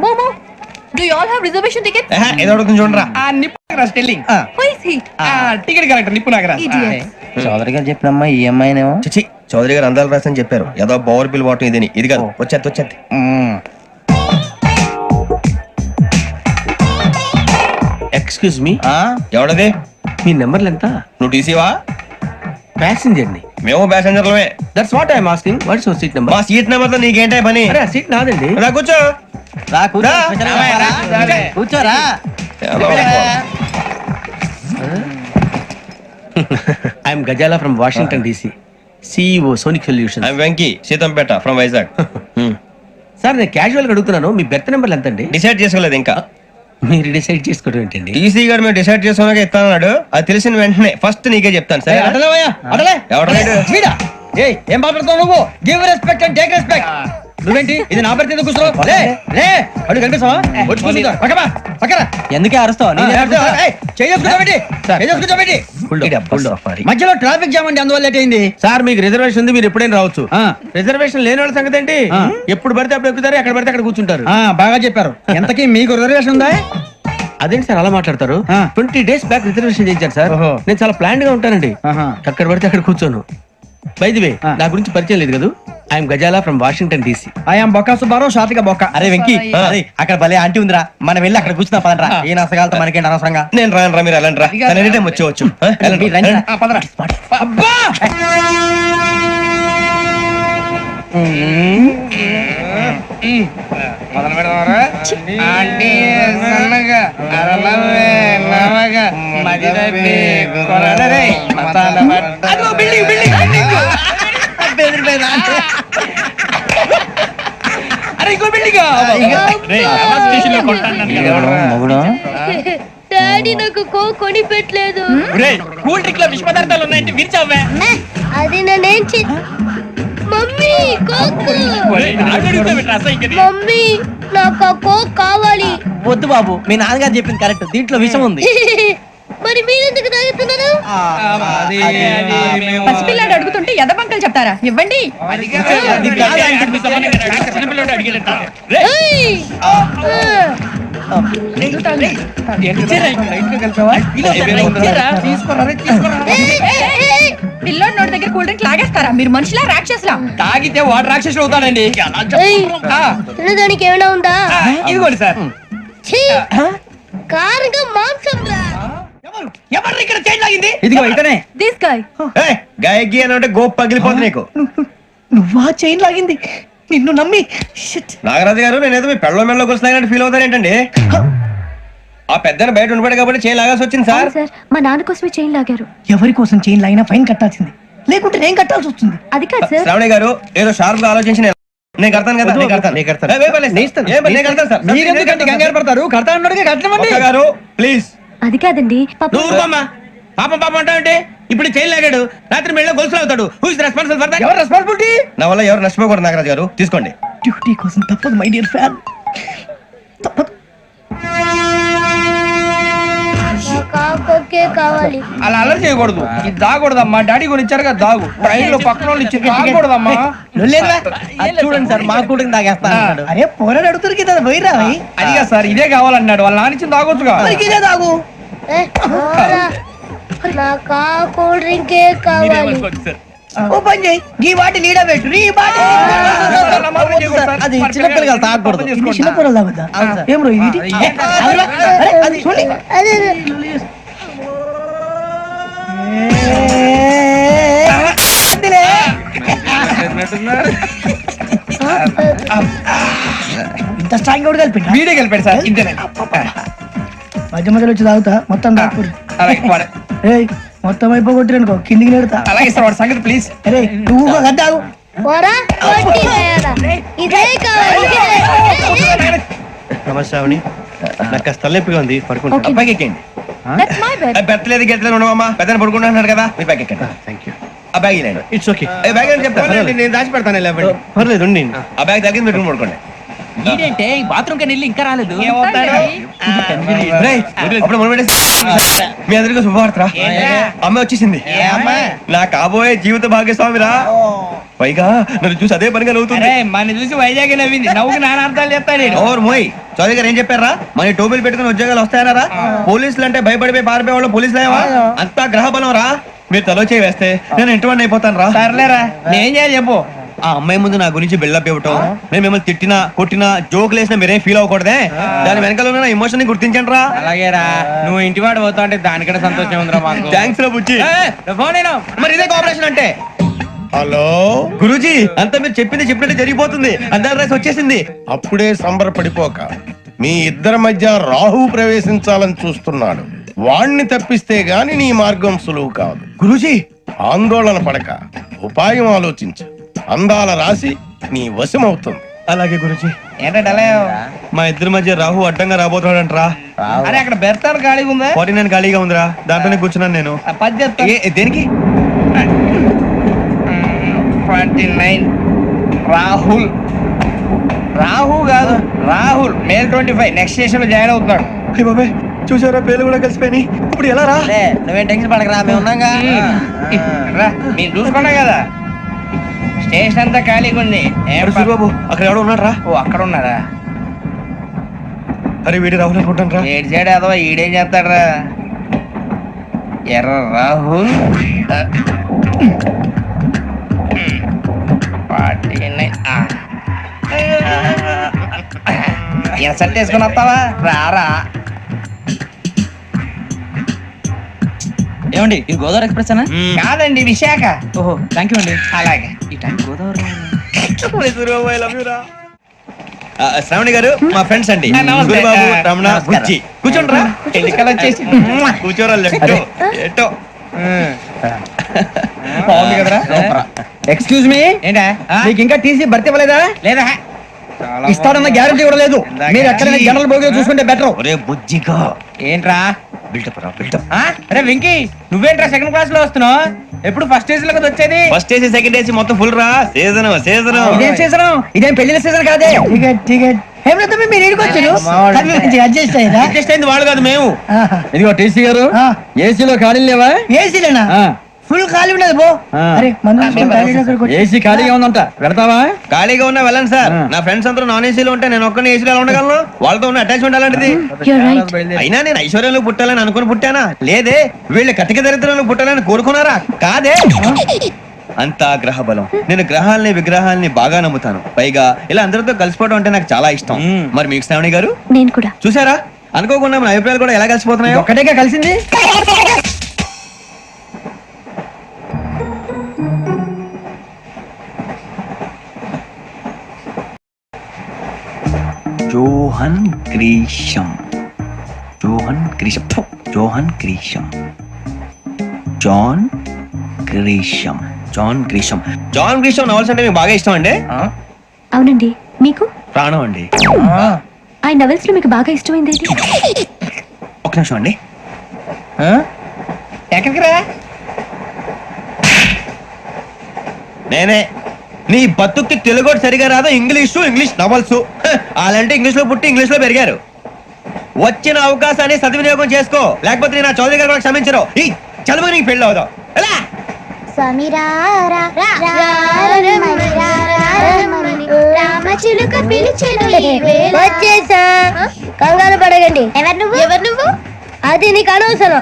momo Do you all have reservation tickets? ఏదో అడుగుతుంది చూడరా. నిప్పు Nagaraj telling Who is he? Ticket collector నిప్పు నాగరాజ్ Idiot. చౌదరి గారు చెప్పినమ్మా ఈ అమ్మాయినేమో. చిచి చౌదరి గారు అందాలు రాసని చెప్పారు. ఏదో బోర్ బిల్ వాటం ఇదని. ఇది కాదు, వచ్చేది. Excuse me, ఎవడది? మీ నెంబర్లు ఎంత? నువ్వు టీసీవా? ప్యాసింజర్ ని. మేము ప్యాసెంజర్లమే. That's what I'm asking. What's your seat number? మా సీట్ నెంబర్ తో నీకేంటే పని? అరే సీట్ నాదండి. రా కూర్చో. రా కూర్చో. రా. కూర్చోరా. I'm Gazala from Washington DC, CEO Sonic solution. I'm Venky, Seethampeta from Vizag. Sir నేను క్యాజువల్ గా అడుగుతున్నాను, మీ బెర్త్ నెంబర్లు ఎంత అండి? డిసైడ్ చేసుకోలేదు ఇంకా. మీరు డిసైడ్ చేసుకోవడం ఏంటండి? టీసీ గారు మేము డిసైడ్ చేసుకున్నాక ఇస్తానన్నాడు. అది తెలిసిన వెంటనే ఫస్ట్ నీకే చెప్తాను. సరే వీడా? ఏయ్, ఏం మాట్లాడుతావు నువ్వు? Give respect and take respect. నువ్వేంటి ఇది నా పరిస్థితి కూర్చో. లే లే, అడుగు కనిపిస్తావా? వచ్చి కూర్చో. పక్కమా పక్కరా. ఎందుకే అరుస్తావు? మధ్యలో ట్రాఫిక్ జామ్ అండి, అందువల్ల లేట్ అయింది. సార్ మీకు రిజర్వేషన్ ఉంది, మీరు ఎప్పుడైనా రావచ్చు. రిజర్వేషన్ లేని వాళ్ళ సంగతి ఏంటి? ఎప్పుడు పడితే అప్పుడు ఎక్కుతారు, ఎక్కడ పడితే అక్కడ కూర్చుంటారు. బాగా చెప్పారు. ఎంతకీ మీకు రిజర్వేషన్ ఉందా? అదేంటి సార్ అలా మాట్లాడతారు? 20 days బ్యాక్ రిజర్వేషన్ చేయించారు సార్. నేను చాలా ప్లాన్ గా ఉంటానండి. అక్కడ పడితే అక్కడ కూర్చోను. బై ది వే, నా గురించి పరిచయం లేదు కదా. I'm Gazala from Washington DC. I'm Bokka Subbarao, షాతిక బొక్క. అరే వెంకీ, అక్కడ భలే ఆంటీ ఉందిరా, మనం వెళ్ళి అక్కడ కూర్చున్నా పదరా. ఏ నసగాలతో మనకేంటి అనవసరంగా. నేను రాను రా, మీరు వెళ్ళండి రా. తను ఎనీ టైం వచ్చేవచ్చు. అబ్బా డాడీ నాకు కొని పెట్టలేదు. కూల్ డ్రింక్ లో విష పదార్థాలు ఉన్నాయంటే విరిచావే. అది నేనేం మమ్మీ కోక్. మమ్మీ నాకు ఆ కోక్ కావాలి. వద్దు బాబు, మీ నాన్నగారు చెప్పింది కరెక్ట్, దీంట్లో విషయం ఉంది. మరి మీరెందుకు తాగుతున్నారు? పసిపిల్లాడు అడుగుతుంటే ఎదబంకలు చెప్తారా? ఇవ్వండి. పిల్లోడి నోటి దగ్గర కూల్ డ్రింక్ లాగేస్తారా? మీరు మనుషులా రాక్షసులా? తాగితే వాడు రాక్షసుడు అవుతాడండి. తినడానికి ఏమైనా ఉందా? ఇదిగోండి సార్. కారుగా మాంసం రా. ఎవరు ఇక్కడ చైన్ లాగింది? ఇదిగో ఇతనే. This guy. గాయకి అని అంటే గోప్ పగిలిపోతుంది నీకు. నువ్వా చైన్ లాగింది? నిన్ను నమ్మి. నాగరాజు గారు, నేనేదో మీ పెళ్ళ మెళ్ళ గురిసినట్టు ఫీల్ అవుతారేంటండి? ఆ పెద్దని బయట ఉండిపోయాడు కాబట్టి చైన్ లాగాల్సి వచ్చింది సార్. మా నాన్న కోసమే చైన్ లాగారు. ఎవరి కోసం చైన్ లాగినా ఫైన్ కట్టాల్సింది, లేకుంటే నేను కట్టాల్సి వస్తుంది. అది కాదు సార్. శ్రావణి గారు ఏదో షార్ప్ గా ఆలోచించి నేను కడతాను కదా. మీరెందుకంటే కంగారు పడతారు? కడతా అన్నాడుగా కట్టమండి. గారు ప్లీజ్. అది కాదండి. పాపం అంటావంటే ఇప్పుడు చైన్ లాగాడు, రాత్రి మెళ్ళ గొలుసులు అవుతాడు. Who is responsible for that? ఎవరు రెస్పాన్సిబిలిటీ? నా వల్ల ఎవరు నష్టపోకూడదు నాగరాజు గారు, తీసుకోండి. డ్యూటీ కోసం తప్పదు మై డియర్ ఫ్యాన్, తప్పదు. కావాలి. అలా అల్లరి చేయకూడదు. ఇది దాగకూడదమ్మా. డాడీ కొని ఇచ్చారు కదా దాగు. ట్రైన్ లో పక్కన వాళ్ళు ఇచ్చి దాగకూడదమ్మా. చూడండి సార్, మా కూడా తాగేస్తా. అరే పోరాడు అడుగుతారు కదా, పోయిరా. అదిగా సార్, ఇదే కావాలన్నాడు. వాళ్ళ నానిచ్చింది తాగొచ్చుగా. ఇదే తాగు. నాకు కూల్ డ్రింక్ కావాలి. ఓ పని చేయి, ఈ బాటి లీడ పెట్టు. ఈ బాటి అది చిన్నపిల్లలు తాగకూడదు. చిన్నపిల్లలు తాగుతా. ఏం రో ఇది? అది చూడండి. ఇంత స్ట్రాంగ్ కూడా కలిపి వీడే కలిపాడు సార్. ఇంతేనే. మధ్య మధ్యలో వచ్చి తాగుతా, మొత్తం తాగుతుంది. అలాగే మొత్తం అయిపోగొట్టిరనుకో కిందికి నేడుతా. అలాగే సార్, వాడు సంగతి ప్లీజ్. అరే నువ్వు తాగు. ఇదే కావాలి. నమస్కారం. నాకు కాస్త తలెప్పిగా ఉంది, పడుకుంటా. పైకి ఎక్కండి. పెట్టలేదు గెట్టలేదు ఉండవమ్మా. పెద్దని పడుకుంటున్నాడు కదా, మీ బ్యాగ్ ఎక్కండి. Thank you. ఆ బ్యాగ్ ఇలాండి. It's okay. బ్యాగ్ అని చెప్తాను, నేను దాచి పెడతాను. పర్లేదు ఉండి. ఆ బ్యాగ్ తగ్గింది పెట్టుకుని పడుకోండి. ఏంటంటే బాత్రూమ్ కని వెళ్ళి ఇంకా రాలేదు రేయ్, అప్పుడు మొదలు పెట్టేసి మీ అందరికీ శుభవార్తరా. అమ్మ వచ్చేసింది. నా కాబోయే జీవిత భాగ్యస్వామిరా. పైగా నన్ను చూసి అదే పనిగా నవ్వుతుంది. మన చూసి వైజాగ్ నవ్వింది. నవ్వుకి నాన్న అర్థాలు చెప్తాడు. ఓర్ మోయ్, చౌదరి గారు ఏం చెప్పారా? మన టోబీలు పెట్టుకుని ఉద్యోగాలు వస్తాయనరా? పోలీసులు అంటే భయపడిపోయి పారిపోయే వాళ్ళు పోలీసులు ఏవా? అంతా గ్రహ బలం రా. మీరు తలో చేయి వేస్తే నేను ఇంటివాడిని అయిపోతాను రా. సర్లేరా, నేనేం చేయాలి చెప్పు. ఆ అమ్మాయి ముందు నా గురించి బిల్డప్ ఇవ్వటం, నేను మిమ్మల్ని తిట్టినా కొట్టినా జోకులు వేసినా మీరేం ఫీల్ అవ్వకూడదే. దాని వెనకాల ఉన్న ఎమోషన్ ని గుర్తించండి రా. అలాగేరా, నువ్వు ఇంటివాడు పోతా అంటే దానికంటే సంతోషం ఉందిరా మాకు. థ్యాంక్స్ రా బుజ్జి. ఫోన్ మరి ఇదే కోఆపరేషన్ అంటే. హలో, గురూజీ, అంతా మీరు చెప్పింది చెప్పినట్టు జరిగిపోతుంది. అందాల రైస్ వచ్చేసింది. అప్పుడే సంబరపడిపోక. మీ ఇద్దరి మధ్య రాహు ప్రవేశించాలని చూస్తున్నాడు. వాణ్ణి తప్పిస్తే గాని నీ మార్గం సులువు కాదు. గురూజీ, ఆందోళన పడక, ఉపాయం ఆలోచించు. అందాల రాశి నీ వశమవుతుంది. అలాగే గురూజీ. ఏంటంటే మా ఇద్దరి మధ్య రాహు అడ్డంగా రాబోతున్నాడంట్రా. అరే అక్కడ బెర్తాను ఖాళీగా ఉందా? 49 ఖాళీగా ఉందిరా, దాంట్లోనే కూర్చున్నాను నేను. పది దేనికి? 29 రాహుల్. రాహు కాదు, రాహుల్. మే 25 నెక్స్ట్ స్టేషన్ లో జాయిన్ అవుతున్నాడు. అయ్య బాబాయ్, చూసారా పేర్లు కూడా కలిసిపోయినాయి. ఇప్పుడు ఎలా రా? నువ్వేం టెన్షన్ పడకరా, మేము ఉన్నాగా. మీరు చూసుకున్నా కదా, స్టేషన్ అంతా ఖాళీగా ఉంది. సూరిబాబు, అక్కడ ఎవడో ఉన్నాడు రా. ఓ అక్కడ ఉన్నారా? అరే వీడి రాహుల్ అనుకుంటాను రా. ఏడు చేయడం అదో ఈడేం చేస్తాడరా? ఎర్ర రాహుల్ 49. ఇన్సల్ట్ వేసుకుని వస్తావా? రారా. ఏమండి ఇది గోదావరి ఎక్స్ప్రెస్ అనా? కాదండి, విశాఖ. ఓహో థ్యాంక్ యూ అండి. అలాగే. ఈ టైం గోదావరి శ్రావణి గారు మా ఫ్రెండ్స్ అండి. నమస్తే. గురుబాబు, రమణ, నమస్కారం. బుజ్జి. కూర్చోండి రా. ఎన్నికలు వచ్చేసి కూర్చోరా. లెఫ్ట్ ఎటో. బాగుంది కదరా? ఎక్స్క్యూజ్ మీ, ఏంటా? మీకు ఇంకా టీసీ భర్తీ ఇవ్వలేదా? లేదా ఇస్తాడన్న గ్యారంటీ కూడా లేదు. మీరు ఎక్కడైనా జనరల్ బోగిలో చూసుకుంటే బెటర్. ఒరే బుజ్జిగా, ఏంట్రా? బిల్డప్ రా, బిల్డప్. అరే వెంకీ, నువ్వేంట్రా సెకండ్ క్లాస్ లో వస్తున్నావు? ఎప్పుడు ఫస్ట్ ఏజ్ లో కదా వచ్చేది? ఫస్ట్ ఏసీ సెకండ్ ఏసీ మొత్తం ఫుల్ రా. Season season. ఇదేం సీజన్? ఇదేం పెళ్లిన సీజన్ కాదే. టికెట్ టికెట్ మీరు ఇడికొచ్చారు. అడ్జస్ట్ అయ్యారా? అడ్జస్ట్ అయింది వాళ్ళు కాదు, మేము. ఇదిగో టీసీ గారు, ఏసీలో ఖాళీ లేవా? ఏసీలేనా? ఫుల్ ఖాళీ ఉండదు బో. అరే ఏసీ ఖాళీగా ఉందంట, పెడతావా? ఖాళీగా ఉన్నా వెళ్ళండి సార్. నా ఫ్రెండ్స్ అందరూ నాన్ ఏసీలో ఉంటే నేను ఒక్కనే ఏసీలో ఎలా ఉండగలను? వాళ్ళతో ఉన్న అటాచ్మెంట్ అలాంటిది. అయినా నేను ఐశ్వర్యంలో పుట్టాలని అనుకుని పుట్టానా? లేదే. వీళ్ళు కటిక దరిద్రంలో పుట్టాలని కోరుకున్నారా? కాదే. అంతా గ్రహ బలం. నేను గ్రహాలని విగ్రహాలని బాగా నమ్ముతాను. పైగా ఇలా అందరితో కలిసిపోవడం అంటే నాకు చాలా ఇష్టం. మరి మీకు శ్రావణి గారు? నేను కూడా. చూసారా, అనుకోకుండా మన అభిప్రాయాలు కూడా ఎలా కలిసిపోతున్నాయో. ఒక్కటేగా కలిసింది. Johan Grisham. Johan Grisham. ఫు, Johan Grisham. John Grisham. John Grisham. John Grisham novels అంటే మీకు బాగా ఇష్టం అండి? అవునండి. మీకు? ప్రాణం అండి. ఆ నవెల్స్ లో మీకు బాగా ఇష్టమైంది ఏంటి? ఒక నిమిషం అండి. ఎక్కడికి రా? నేనే. నీ బతుక్కి తెలుగు సరిగా రాదు, ఇంగ్లీష్ నవల్స్. అలాంటి ఇంగ్లీష్ లో పుట్టి ఇంగ్లీష్ లో పెరిగారు. వచ్చిన అవకాశాన్ని సద్వినియోగం చేసుకో, లేకపోతే నేను చౌదరి గారు కూడా క్షమించరు. ఈ చదువు నీకు పెళ్ళి అవుదాం. ఎలా? వచ్చేసా, కంగారు పడగండి. ఎవరు నువ్వు? అది నీకు అనవసరం.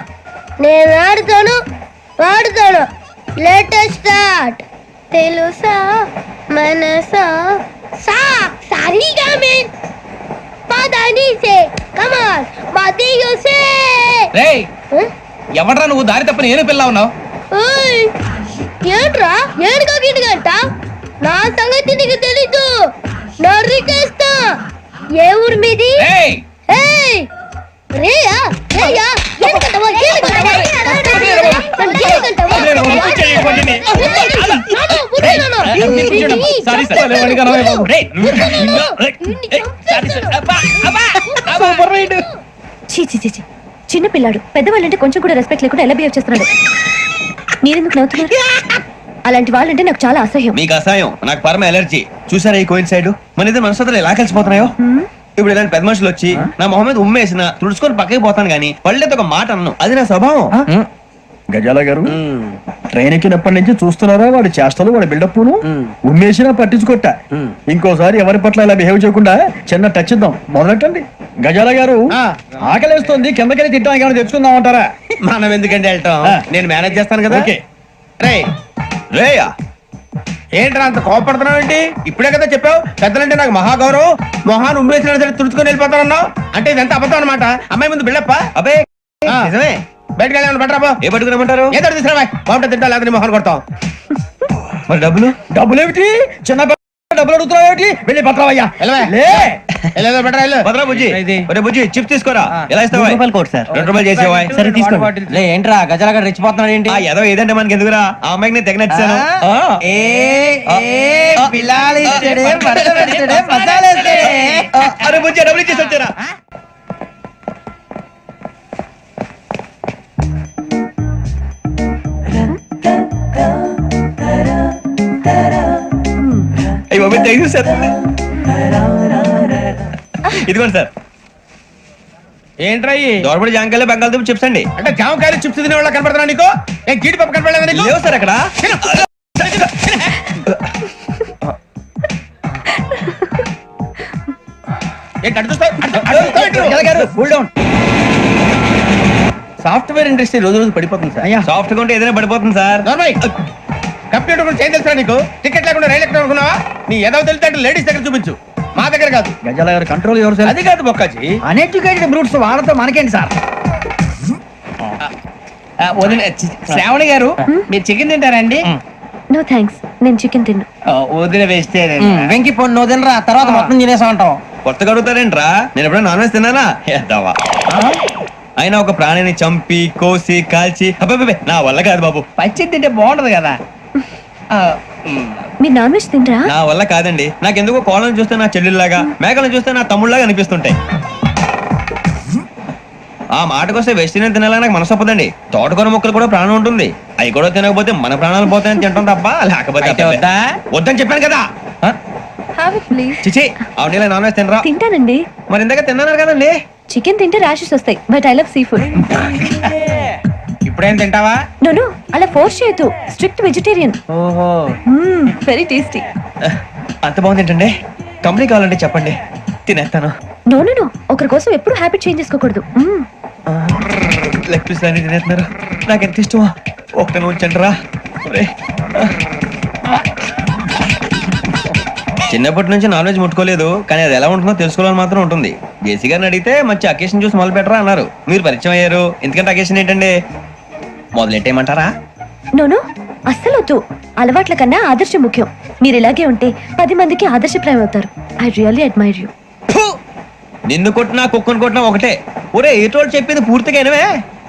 నేను ఆడుతాను, వాడుతాను. Latest start. తెలుసా మనసా సా సారీగా మీన్ పదని సే కమాన్ మదియో సే. రేయ్, ఎవడ్రా నువ్వు? దారి తప్పని ఏను పిల్ల ఉన్నావు? ఓయ్, ఏంట్రా ఏడుగా గిట్టుగంట? నా సంగతి నీకు తెలీదు. నరికేస్తా. ఏ ఊరు మీది? ఏయ్, ఏయ్, రేయా రేయా ఏడుకంటావా? చిన్న పిల్లాడు. పెద్దవాళ్ళంటే కొంచెం కూడా రెస్పెక్ట్ లేకుండా ఎలా బిహేవ్ చేస్తున్నాడు? మీరెందుకు నవ్వుతున్నారు? అలాంటి వాళ్ళంటే నాకు చాలా అసహ్యం. మీకు అసహాయం, నాకు పరమ ఎలర్జీ. చూసారా ఈ కోయిన్ సైడ్ మన ఇద్దరు మనసులో ఎలా కలిసిపోతున్నాయో. ఇప్పుడు ఇలాంటి పెద్ద మనుషులు వచ్చి నా మొహం మీద ఉమ్మేసిన తుడుచుకొని పక్కకి పోతాను గానీ పళ్ళేతో ఒక మాట అన్ను, అది నా స్వభావం. గజాల గారు ట్రైన్ ఎక్కినప్పటి నుంచి చూస్తున్నారా వాడి చేష్టలు, వాడి బిల్డప్ ఉమ్మేసినా పట్టించుకోట. ఇంకోసారి ఎవరి పట్ల ఇలా బిహేవ్ చేయకుండా చిన్న టచ్ ఇద్దాం, మొదలెట్టండి. గజాల గారు ఆకలేస్తుంది, కిందకెళ్ళి తిట్టడానికి ఏమైనా తెచ్చుకుందాం అంటారా? మనం ఎందుకంటే వెళ్ళటం, నేను మేనేజ్ చేస్తాను కదా. ఓకే. రేయా ఏంట్రా అంత కోపడుతున్నావు ఏంటి? ఇప్పుడే కదా చెప్పావు పెద్దలంటే నాకు మహాగౌరవం, మొహాన్ని ఉమ్మేసిన సరే తుడుచుకొని వెళ్ళిపోతానన్నావు. అంటే ఇదంతా అబద్ధం అనమాట. అమ్మాయి ముందు బిళ్ళప్ప. అబ్బే నిజమే. బయటకు వెళ్ళామని బట్రా. ఏ పట్టుకురమ్మంటారు? ఏదో తీసుకురా బాగుంటుంది, తింటా లేదా మొహాన్ని కొడతాం. మరి డబ్బులు? డబ్బులు ఏమిటి? చిన్న డబ్బులు అడుగుతున్నావు ఏమిటి? వెళ్ళి పట్టరావయ్యా. భద్రా బుజ్జి, ఒరే బుజ్జి చిప్స్ తీసుకోరా. ఎలా ఇస్తావా? Court sir. 2 రూపాయలు చేసేవా? సరే తీసుకోండి. ఏంట్రా గజాల రెచ్చిపోతున్నాడు ఏంటి? ఏదో ఏదంటే మనకి ఎందుకురా, ఆ అమ్మాయికి నేను తెగ నచ్చాను. అరే బుజ్జి డబ్బులు ఇచ్చేసి వచ్చారా? అయ్యో సార్, ఇదిగోండి సార్. ఏంట్రా దోరబడి జామకాయలు బంగాళదుంప చిప్స్ అండి. అంటే జామకాయలు చిప్స్ తినే వాళ్ళ కనపడుతున్నా నీకు? ఏం జీడిపప్పు కనపడలేదా నీకు? లేవు సార్ అక్కడ. సాఫ్ట్వేర్ ఇండస్ట్రీ రోజు రోజు పడిపోతుంది సార్. సాఫ్ట్ గా ఉంటే ఏదైనా పడిపోతుంది సార్. కంప్యూటర్ గురించి ఏం తెలుసా నీకు? టికెట్ లేకుండా రైలు ఎక్కడ అనుకున్నావా? నీ ఏదో తెలితే లేడీస్ దగ్గర చూపించు, మా దగ్గర కాదు. గజాల గారు కంట్రోల్ ఎవరు సార్? అది కాదు బొక్కాజీ, అన్ఎడ్యుకేటెడ్ బ్రూట్స్ వాళ్ళతో మనకేంటి సార్? శ్రావణి గారు మీరు చికెన్ తింటారండి? నో థ్యాంక్స్, నేను చికెన్ తిన్నా. వదిన వేస్తే వెంకి పొన్ను నువ్వు తినరా, తర్వాత మొత్తం తినేసా ఉంటాం. కొత్తగా అడుగుతారేంట్రా? నేను ఎప్పుడైనా నాన్ వెజ్ తిన్నానా? ఎద్దావా. అయినా ఒక ప్రాణిని చంపి కోసి కాల్చి అబ్బే నా వల్ల కాదు బాబు. పచ్చి తింటే బాగుంటది కదా. మీరు నాన్ వెజ్ తినరా? నా వల్ల కాదండి. నాకెందుకో కోళ్ళను చూస్తే నా చెల్లెల్లాగా, మేకలను చూస్తే నా తమ్ముళ్ళలాగా అనిపిస్తుంటాయి. ఆ మాటకొస్తే వెస్టిరియన్ తినాలని నాకు మనసు ఒప్పదండి. తోటకూర మొక్కలు కూడా ప్రాణం ఉంటుంది, అవి కూడా తినకపోతే మన ప్రాణాలు పోతాయని తింటాం తప్ప లేకపోతే వద్దని చెప్పాను కదా. చిచి అవునీ నాన్ వెజ్ తినరా? తింటానండి. మరి ఇందాక తిన్నాను కదండి. చికెన్ తింటే ర్యాషెస్ వస్తాయి, but I love sea food. ఇప్పుడేం తింటావా? నో అలా ఫోర్స్ చేయొద్దు, స్ట్రిక్ట్ వెజిటేరియన్. ఓహో, వెరీ టేస్టీ. అంత బాగుంది ఏంటండి? కంపెనీ కావాలంటే చెప్పండి, తినేస్తాను. నో ఒకరి కోసం ఎప్పుడు హ్యాబిట్ చేంజ్ చేసుకోకూడదు. లెగ్ పీస్ అన్ని తినేస్తున్నారు, నాకు ఎంత ఇష్టమో. ఒకటే ఉంచండి రా. చిన్నప్పటి నుంచి నాన్ వెజ్ ముట్టుకోలేదు, కానీ అది ఎలా ఉంటుందో తెలుసుకోవాలని మాత్రం ఉంటుంది. జేసీ గారిని అడిగితే మంచి అకేషన్ చూసి మొదలు పెట్టరా అన్నారు. మీరు పరిచయం అయ్యారు, ఎందుకంటే అకేషన్ ఏంటండి? మొదలెట్టేయమంటారా? నో అస్సలు వద్దు. అలవాట్ల కన్నా ఆదర్శం ముఖ్యం. మీరు ఇలాగే ఉంటే 10 మందికి ఆదర్శప్రాయం అవుతారు. I really admire you. నిన్ను కొట్టినా కుక్కను కొట్టినా ఒకటే. ఒరే ఏటోళ్ళు చెప్పింది పూర్తిగా వినవే.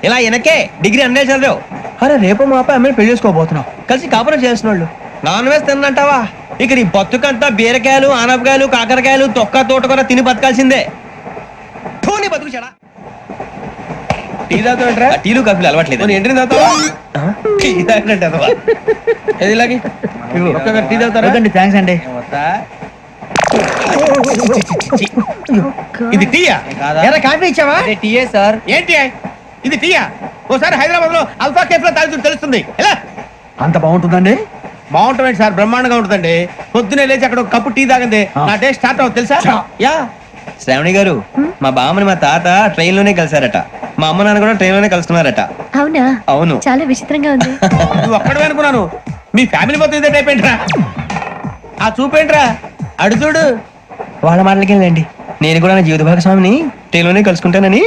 ఇలా వెనకే డిగ్రీ అన్నే చదివావు. అరే రేపు మా అబ్బాయి అమ్మాయిని పెళ్లి చేసుకోబోతున్నావు, కలిసి కాపురం చేసిన వాళ్ళు నాన్ వెజ్ తిన్నంటావా? ఇక నీ బతుకంతా బీరకాయలు, ఆనపకాయలు, కాకరకాయలు, తొక్క తోట కూడా తిని బతకాల్సిందే. నీ బతుకు చెడా. టీ తాగుతాంట్రా? టీలు కాఫీలు అలవాట్లేదు. ఏంటి తాగుతావా? టీ తాగినట్టు అదవా. ఏది ఇలాగే టీ తాగుతారా? థ్యాంక్స్ అండి. ఇది టీయా? కాఫీ ఇచ్చావా? టీయే సార్. ఏంటి ఇది టీయా? ఓసారి హైదరాబాద్ లో అల్ఫా కేఫ్ లో తాగుతూ తెలుస్తుంది. ఎలా అంత బాగుంటుందండి? బాగుంటుంది సార్, బ్రహ్మాండంగా ఉంటుందండి. పొద్దునే లేచి అక్కడ ఒక కప్పు టీ తాగండి, నా డే స్టార్ట్ అవుతుంది తెలుసా? యా శ్రావణి గారు, మా బామ్మని మా తాత ట్రైన్ లోనే కలిసారట, మా అమ్మ నాన్న కూడా ట్రైన్ లోనే కలుస్తున్నారట. అవునా? అవును. చాలా విచిత్రంగా ఉంది. నువ్వు ఒక్కడే అనుకున్నాను, మీ ఫ్యామిలీ మొత్తం ఇదే టైప్ ఏంట్రా? ఆ చూపేంట్రా, అడు చూడు. వాళ్ళ మాటలకి వెళ్ళండి, నేను కూడా నా జీవిత భాగస్వామిని ట్రైన్ లోనే కలుసుకుంటానని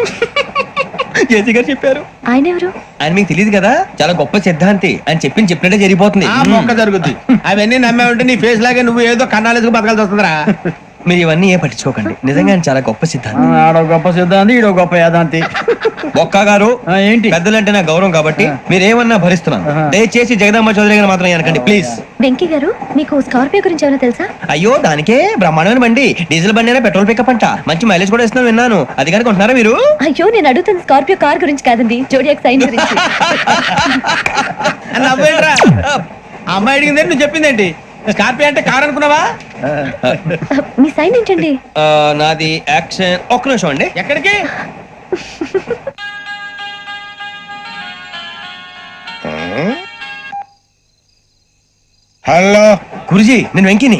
జేసీ గారు చెప్పారు. ఆయన ఎవరు? ఆయన మీకు తెలియదు కదా, చాలా గొప్ప సిద్ధాంతి అని చెప్పినట్టే జరిగిపోతుంది. మొక్క జరుగుద్ది. అవన్నీ నమ్మే ఉంటే నీ ఫేస్ లాగే నువ్వు ఏదో కన్నాలేసుకు బతకాల్సి వస్తుందిరా. మీరు ఇవన్నీ ఏ పట్టించుకోకండి, నిజంగా ఆయన చాలా గొప్ప సిద్ధాంతి. ఆడో గొప్ప సిద్ధాంతి, ఈడో గొప్ప యాదాంతి. ఒక్క గారు ఏంటి? పెద్దలంటే నా గౌరవం కాబట్టి మీరు ఏమన్నా భరిస్తున్నాను. దయచేసి జగదాంబ చౌదరి గారు మాత్రం అనకండి ప్లీజ్. వెంకీ గారు, మీకు స్కార్పియో గురించి ఏమైనా తెలుసా? అయ్యో దానికే బ్రహ్మాండమైన బండి, డీజిల్ బండి అయినా పెట్రోల్ పికప్ అంట, మంచి మైలేజ్ కూడా ఇస్తున్నాను విన్నాను. అది కనుక ఉంటున్నారా మీరు? అయ్యో నేను అడుగుతుంది స్కార్పియో కార్ గురించి కాదండి, జోడియాక్ సైన్ గురించి. ఆ అమ్మాయి అడిగింది నువ్వు చెప్పిందేంటి? స్కార్పియో అంటే కారు అనుకున్నావా? మీ సైన్ ఏంటండి? నాది యాక్షన్. ఒక్క నిమిషం అండి. ఎక్కడికి? హలో గురుజీ నేను వెంకిని.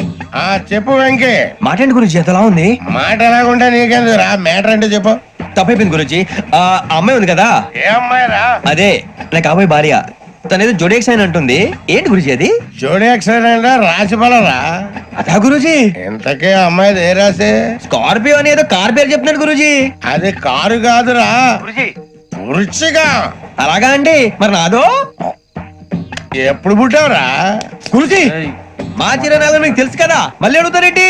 చెప్పు వెంకీ. మాట్లాడండి గురుజీ, ఎంతలా ఉంది? మాట ఎలాగుంటా నీకెందుకు రా, మ్యాటర్ అంటే చెప్పు. తప్పైపోయింది గురుజీ. ఆ అమ్మాయి ఉంది కదా, ఏ అమ్మాయి రా? అదే నా కాబోయే భార్య. తనేదో జోడేక్స్ అని అంటుంది. ఏంటి గురుజీ అది? జోడి యాక్సిడెంట్ రాసి పడరా? అదా గురుజీ. ఇంతకీ అమ్మాయి ఏ రాసి? స్కార్పియో అని ఏదో కార్ పేరు చెప్తున్నాడు గురుజీ. అది కారు కాదురా, వృచ్చిగా. అలాగా అండి, మరి నాదో? ఎప్పుడు పుట్టావురా? గురుజీ మా చిరనాలు మీకు తెలుసు కదా, మళ్ళీ అడుగుతారేంటి?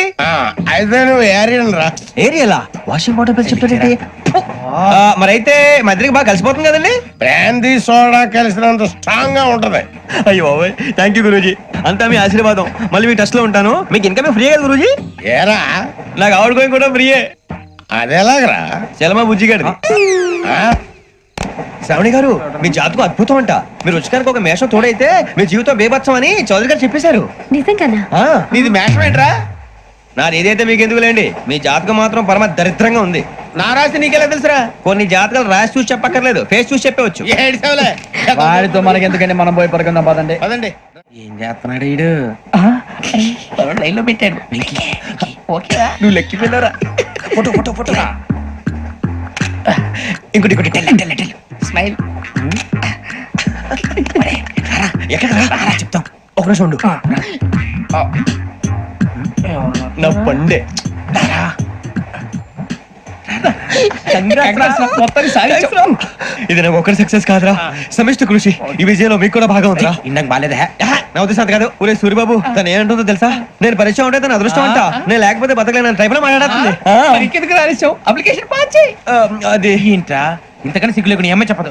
అయితే నువ్వు ఏరియన్ రా. ఏరియలా? వాషింగ్ వాటర్ పేరు చెప్తారేంటి? మరైతే మా ఇద్దరికి బాగా కలిసిపోతుంది కదండి. బ్రాందీ సోడా కలిసినంత స్ట్రాంగ్ గా ఉంటది. అయ్యో థ్యాంక్ యూ గురూజీ, అంతా మీ ఆశీర్వాదం. మళ్ళీ మీ టచ్ లో ఉంటాను. మీకు ఇంకా ఫ్రీ కదా గురూజీ? ఏరా నాకు ఆవిడ గోయింగ్ కూడా ఫ్రీయే. అదేలాగరా? చలమా బుజ్జి గారిది. శ్రావణి గారు మీ జాతకు అద్భుతం అంట. మీరు రుచికానికి ఒక మేషం తోడైతే మీ జీవితం బేబత్సం అని చౌదరి గారు చెప్పేశారు. నిజంగానా? నీది మేషం ఏంట్రా? నాది ఏదైతే మీకు ఎందుకు లేండి, మీ జాతకం మాత్రం పరమ దరిద్రంగా ఉంది. నా రాసి నీకెలా తెలుసురా? కొన్ని జాతకాలు రాసి చూసి చెప్పక్కర్లేదు, ఫేస్ చూసి చెప్పవచ్చు. వాడితో మనకి ఎందుకండి, మనం పోయి పడుకుందాం పదండి. పదండి. ఏం చేస్తున్నాడు ఈడు? లైన్ లో పెట్టాడు. ఓకేరా, నువ్వు లెక్కిపోయినారా? Photo photo photo. ఇంకోటి ఇంకోటి టెల్ టెల్ టెల్. స్మైల్. ఎక్కడ చెప్తాం, ఒక నిమిషం ఉండు. నా పండే ఇది నాకు ఒకరి సక్సెస్ కాదురా, సమిష్టి కృషి. ఈ విజయంలో మీకు కూడా భాగం ఉందిరా. ఇందాక బాలేదా? నా ఉద్దేశం కాదు. ఊరే సూర్యబాబు తను ఏమంటుందో తెలుసా? నేను పరిచయం ఉంటే తన అదృష్టం అంట. నేను లేకపోతే బతకలేను టైప్ లో మాట్లాడుతుంది. ఇంకెందుకు రాలేసావు? అప్లికేషన్ పాస్ చేయి. అది ఏంట్రా ఇంతకన్నా సిగ్గు లేకుండా ఏమై చెప్పదు.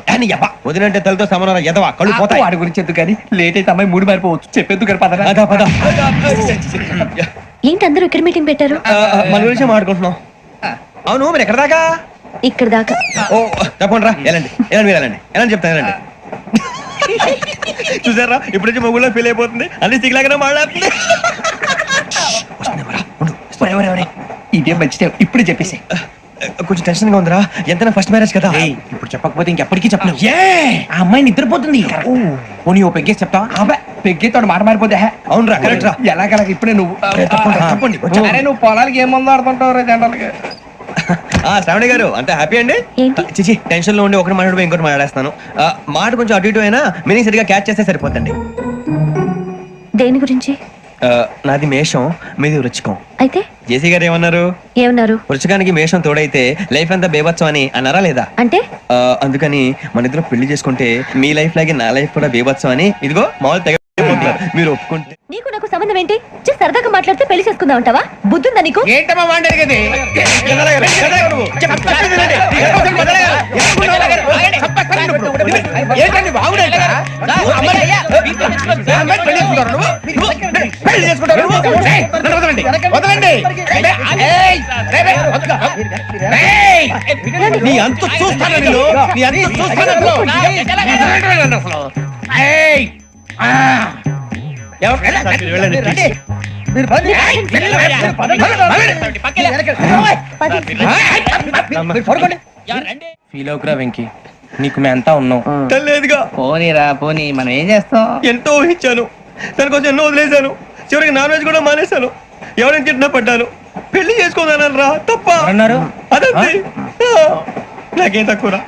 వదినంటే తలతో సమానం ఎదవా, కళ్ళు పోతాయి. వాడి గురించి ఎందుకు కానీ లేట్ అయితే అమ్మాయి మూడు మారిపోవచ్చు. చెప్పేందుకు కానీ పద. అదా పద. ఏంటి అందరూ ఇక్కడ మీటింగ్ పెట్టారు? మన గురించి మాట్లాడుకుంటున్నాం. అవును మీరు ఎక్కడ దాకా? ఇక్కడ దాకా. ఓ తప్పకుండా రా, వెళ్ళండి వెళ్ళండి, మీరు వెళ్ళండి వెళ్ళండి, చెప్తాను వెళ్ళండి. చూసారా ఇప్పుడు నుంచి మొగుల్లో ఫీల్ అయిపోతుంది, అన్ని సిగ్లాగానే మాట్లాడుతుంది. ఇదే మంచిదే, ఇప్పుడు చెప్పేసి. కొంచెం టెన్షన్ గా ఉందిరా, ఎంతైనా ఫస్ట్ మ్యారేజ్ కదా. ఇప్పుడు చెప్పకపోతే ఇంకెప్పటికీ చెప్పలేవు. ఆ అమ్మాయి నిద్రపోతుంది. పోనీ ఓ పెగ్గేసి చెప్తావా? పెగ్గేతో మాట మారిపోతే. అవునరా, కరెక్ట్ రా. ఎలాగలా ఇప్పుడే నువ్వు తప్పండి. అరే నువ్వు పొలాలకి ఏం మందు ఆడుతుంటావు రా జనరల్ గా. శ్రావణి గారు అంతే హ్యాపీ అండి? చిచి టెన్షన్ లో ఉండి ఒకటి మాట్లాడిపోయి ఇంకోటి మాట్లాడేస్తాను. మాట కొంచెం అటు ఇటు అయినా మీనింగ్ సరిగా క్యాచ్ చేస్తే సరిపోతండి. దేని గురించి? నాది మేషం, మీది వృచ్చికం. అయితే జేసీ గారు ఏమన్నారు? ఏమన్నారు? వృచ్చికానికి మేషం తోడైతే లైఫ్ అంతా బేబత్సం అని అన్నారా లేదా? అంటే అందుకని మన ఇద్దరు పెళ్లి చేసుకుంటే మీ లైఫ్ లాగే నా లైఫ్ కూడా బేబత్సం అని ఇదిగో మామూలు తెగ మీరు ఒప్పుకుంటే. నీకు నాకు సంబంధం ఏంటి? సరదాగా మాట్లాడితే పెళ్లి చేసుకుందాం అంటావా? బుద్ధుందా నీకు? ఏంటమ్మా మాట్లాడేది? నీ అంత చూస్తాను నేను, నీ అంత చూస్తాను. ఫీల్ అవుకురా వెంకీ, నీకు మేము అంతా ఉన్నాం. లేదుగా పోనీరా పోనీ, మనం ఏం చేస్తాం? ఎంతో ఊహించాను, దానికోసం ఎన్నో వదిలేశాను. చివరికి నాన్ వెజ్ కూడా మానేశాను. ఎవరైనా తిట్టినా పడ్డాను. పెళ్లి చేసుకోదానని రా తప్ప అన్నారు. అదంతే. నాకేం తక్కువ రా,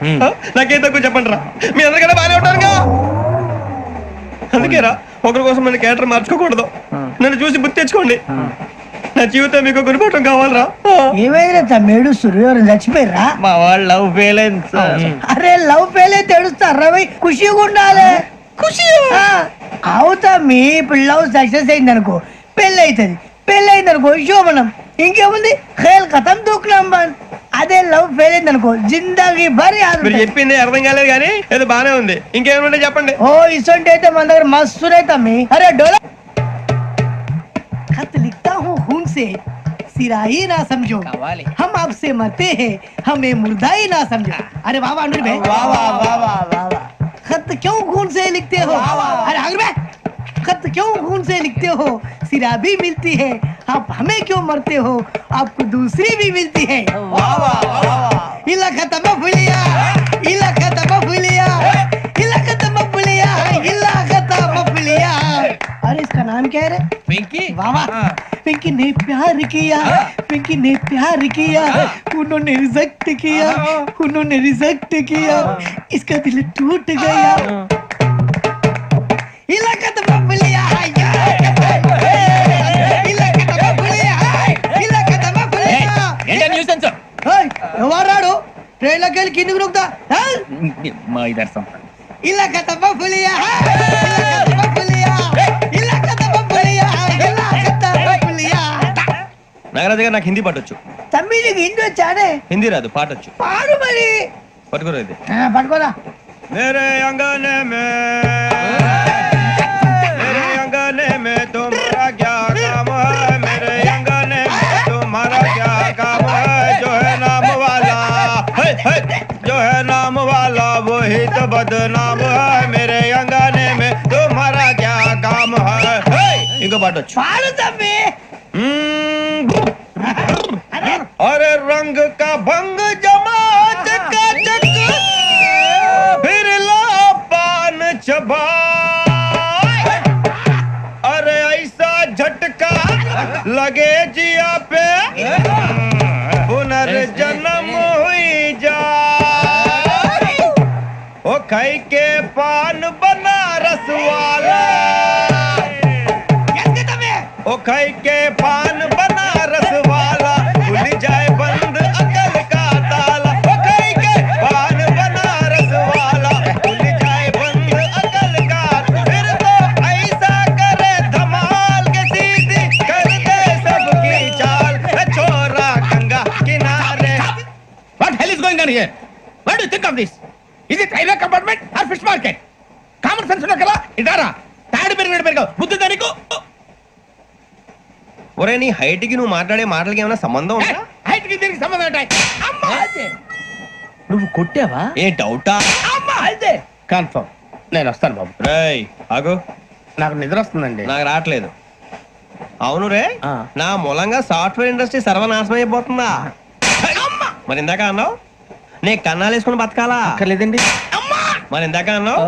నాకేం తక్కువ చెప్పండి రా. మీ అందరికన్నా బాగానే ఉంటారుగా. అందుకే రా, ఒకరి కోసం మన క్యారెక్టర్ మార్చుకోకూడదు. నన్ను చూసి గుర్తు తెచ్చుకోండి. నా జీవితం మీకు గురిపటం కావాలరా. ఏమైనా తమ్మేడు సూర్యవరం చచ్చిపోయిరా? మా వాళ్ళు లవ్ ఫెయిల్ అయింది సార్. అరే లవ్ ఫెయిల్ అయితే ఏడుస్తారా? ఖుషిగా ఉండాలి. ఖుషి అవుతా. మీ ఇప్పుడు లవ్ సక్సెస్ అయింది అనుకో, పెళ్ళి అవుతుంది. పెళ్ళి అయింది అనుకో శోభనం. ఇంకేముంది, ఖేల్ కథం దూకునాం బంద్. అదే లవ్ ఫెయిల్ అయింది అనుకో జిందాగీ భారీ. మీరు చెప్పింది అర్థం కాలేదు కానీ ఏదో బానే ఉంది. ఇంకేమైనా చెప్పండి. ఓ ఇసొంటి అయితే మన దగ్గర మస్తు తమ్మి. అరే డోలా खत लिखता हूँ खून से, सिरा ही ना समझो, हम आपसे मरते हैं, हमें मुर्दा ही ना समझो. अरे वाह वाह अनुर भाई, वाह वाह वाह वाह वाह. खत क्यों खून से लिखते हो? अरे अनुर भाई खत क्यों खून से लिखते हो? सिरा भी मिलती है, आप हमें क्यों मरते हो? आपको दूसरी भी मिलती है। इला खत्म फुलिया, इला खत्म फुलिया, इला खत्म फुलिया, इला खत्म फुलिया। अरे इसका नाम क्या है रे? पिंकी वाह वाह। पिंकी ने प्यार किया, पिंकी ने प्यार किया, उन्होंने रिजेक्ट किया, उन्होंने रिजेक्ट किया, इसका दिल टूट गया। इलाका तो बबलिया है, इलाका तो बबलिया है, इलाका तो बबलिया। ఏంటా న్యూసెన్స్? ఏయ్, ఎవరాడు ట్రైన్ లోకి వెళ్ళి కిందికి నొక్కుతా? మా ఇదర్శం. ఇలాకా तो बबलिया है, इलाका तो बबलिया, इलाका तो बबलिया, इलाका तो बबलिया। నాగరాజు గారు నాకు హిందీ పాటొచ్చు. తమ్మి నీకు హిందీ వచ్చానే? హిందీ రాదు, పాటొచ్చు. పాడు మరి. పట్టుకోరు ఇది. పట్టుకోరా. मेरे अंगने में तुम्हारा क्या काम है? मेरे अंगने में तुम्हारा क्या काम है? जो है नाम वाला, जो है नाम वाला वही तो बदनाम है। मेरे अंगने में तुम्हारा क्या काम है? इनको बाटो పాడు తమ్మి. अरे रंग का भंग जमा चकाचक, फिर ला पान चबा। अरे ऐसा झटका लगे जिया पे, पुनर्जन्म हुई जा। ओ खाई के पान बनारस वाला, ओ खाई के पान बनारस वाला, खुल जाए बंद अकल का ताला। ओ खाई के पान बनारस वाला, खुल जाए बंद अकल का। फिर तो ऐसा करे धमाल के सीधी कर दे सबकी चाल। छोरा गंगा किनारे। What hell is going on here? What do you think of this? Is it railway compartment or fish market? Common sense ఉన్నా కదా? ఇదారా తాడు పెరిగాడు బుద్ధి దానికి. ఒరే నీ హైట్ కి నువ్వు మాట్లాడే మాటలకి ఏమైనా సంబంధం ఉందా? హైట్ కి దీనికి సంబంధం ఉంటాయి. అమ్మా అదే నువ్వు కొట్టావా? ఏ డౌటా? అమ్మా అదే కన్ఫర్మ్. నేను వస్తాను బాబు. రేయ్ ఆగు, నాకు నిద్ర వస్తుందండి. నాకు రావట్లేదు. అవును రే, నా మూలంగా సాఫ్ట్వేర్ ఇండస్ట్రీ సర్వనాశనం అయిపోతుందా? మరి ఇందాక అన్నావు నీ కన్నాలు వేసుకుని బతకాలా? అక్కర్లేదండి. మరి ఇందాక అన్నావు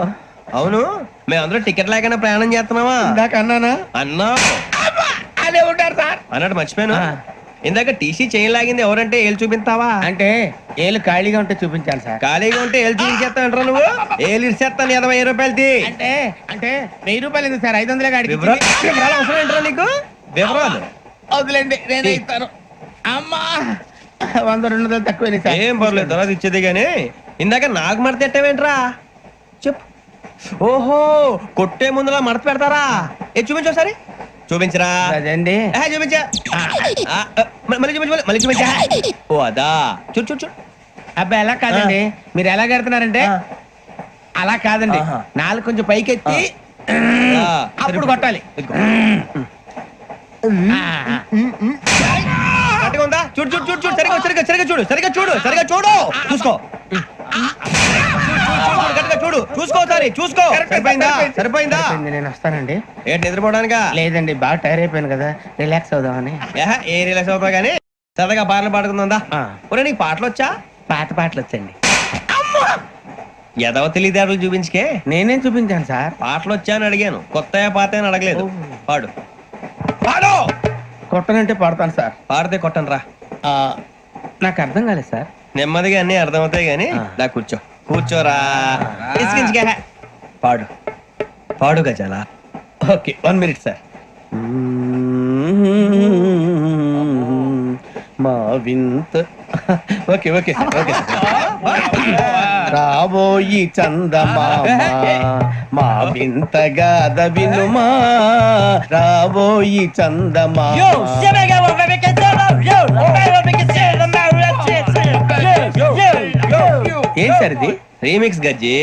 అవును మేమందరూ టికెట్ లేకుండా ప్రయాణం చేస్తున్నావా? ఇందాక అన్నానా? అన్నావు. అదే ఉంటారు సార్. అన్నట్టు మర్చిపోయాను, ఇందాక టీసీ చైన్ లాగింది ఎవరంటే ఏళ్ళు చూపిస్తావా? అంటే ఏళ్ళు ఖాళీగా ఉంటే చూపించాలి సార్. ఖాళీగా ఉంటే ఏళ్ళు చూపించేస్తానంటారా నువ్వు? ఏళ్ళు ఇచ్చేస్తాను 20 రూపాయలది. అంటే అంటే 1000 రూపాయలు ఎందుకు సార్? 500 గాడికి వివరాలు అవసరం ఏంటరా నీకు? వివరాలు వదిలేండి, నేనే ఇస్తాను. అమ్మా 100-200 తక్కువ సార్. ఏం పర్లేదు, తర్వాత ఇచ్చేది గానీ ఇందాక నాకు మడత ఎట్టవేంట్రా చెప్పు. ఓహో కొట్టే ముందులా మడత పెడతారా? ఏ చూపించు ఒకసారి. చూపించరా? అదండి. చూపించా. మళ్ళీ చూపించు, మళ్ళీ చూపించా. ఓ అదా, చూడు చూడు చూడు. అబ్బాయి ఎలా కాదండి, మీరు ఎలా కడుతున్నారంటే అలా కాదండి. నాలుగు కొంచెం పైకెత్తి అప్పుడు కొట్టాలి. కరెక్ట్గా ఉందా? చూడు చూడు చూడు చూడు, సరిగా సరిగా సరిగా చూడు, సరిగా చూడు, సరిగా చూడు, చూసుకో. చూడు చూసుకో, సరే చూసుకో. సరిపోయిందా? సరిపోయిందా? నేను వస్తానండి. ఏంటి నిద్రపోవడానికా? లేదండి, బాగా టైర్ అయిపోయాను కదా, రిలాక్స్ అవుదామని. ఏ రిలాక్స్ అవుతావు కానీ సరదాగా పాటలు పాడుకుందా? ఒరే నీకు పాటలు వచ్చా? పాత పాటలు వచ్చండి. ఎదవ తెలివితేటలు చూపించుకే. నేనేం చూపించాను సార్? పాటలు వచ్చా అని అడిగాను, కొత్త పాత అని అడగలేదు. పాడు పాడు. కొట్టనంటే పడతాను సార్. పాడితే కొట్టను రా. నాకు అర్థం కాలేదు సార్. నెమ్మదిగా అన్ని అర్థమవుతాయి గానీ దా కూర్చో. కూర్చోరా. పాడు పాడు గజాల. Okay 1 minute sir. మా వింత. Okay okay sir, okay sir. రాబోయి చందమామ మా వింత గాథ వినుమా, రాబోయి చందమామ. ఏం సార్ ఇది? రీమిక్స్ గజ్జి.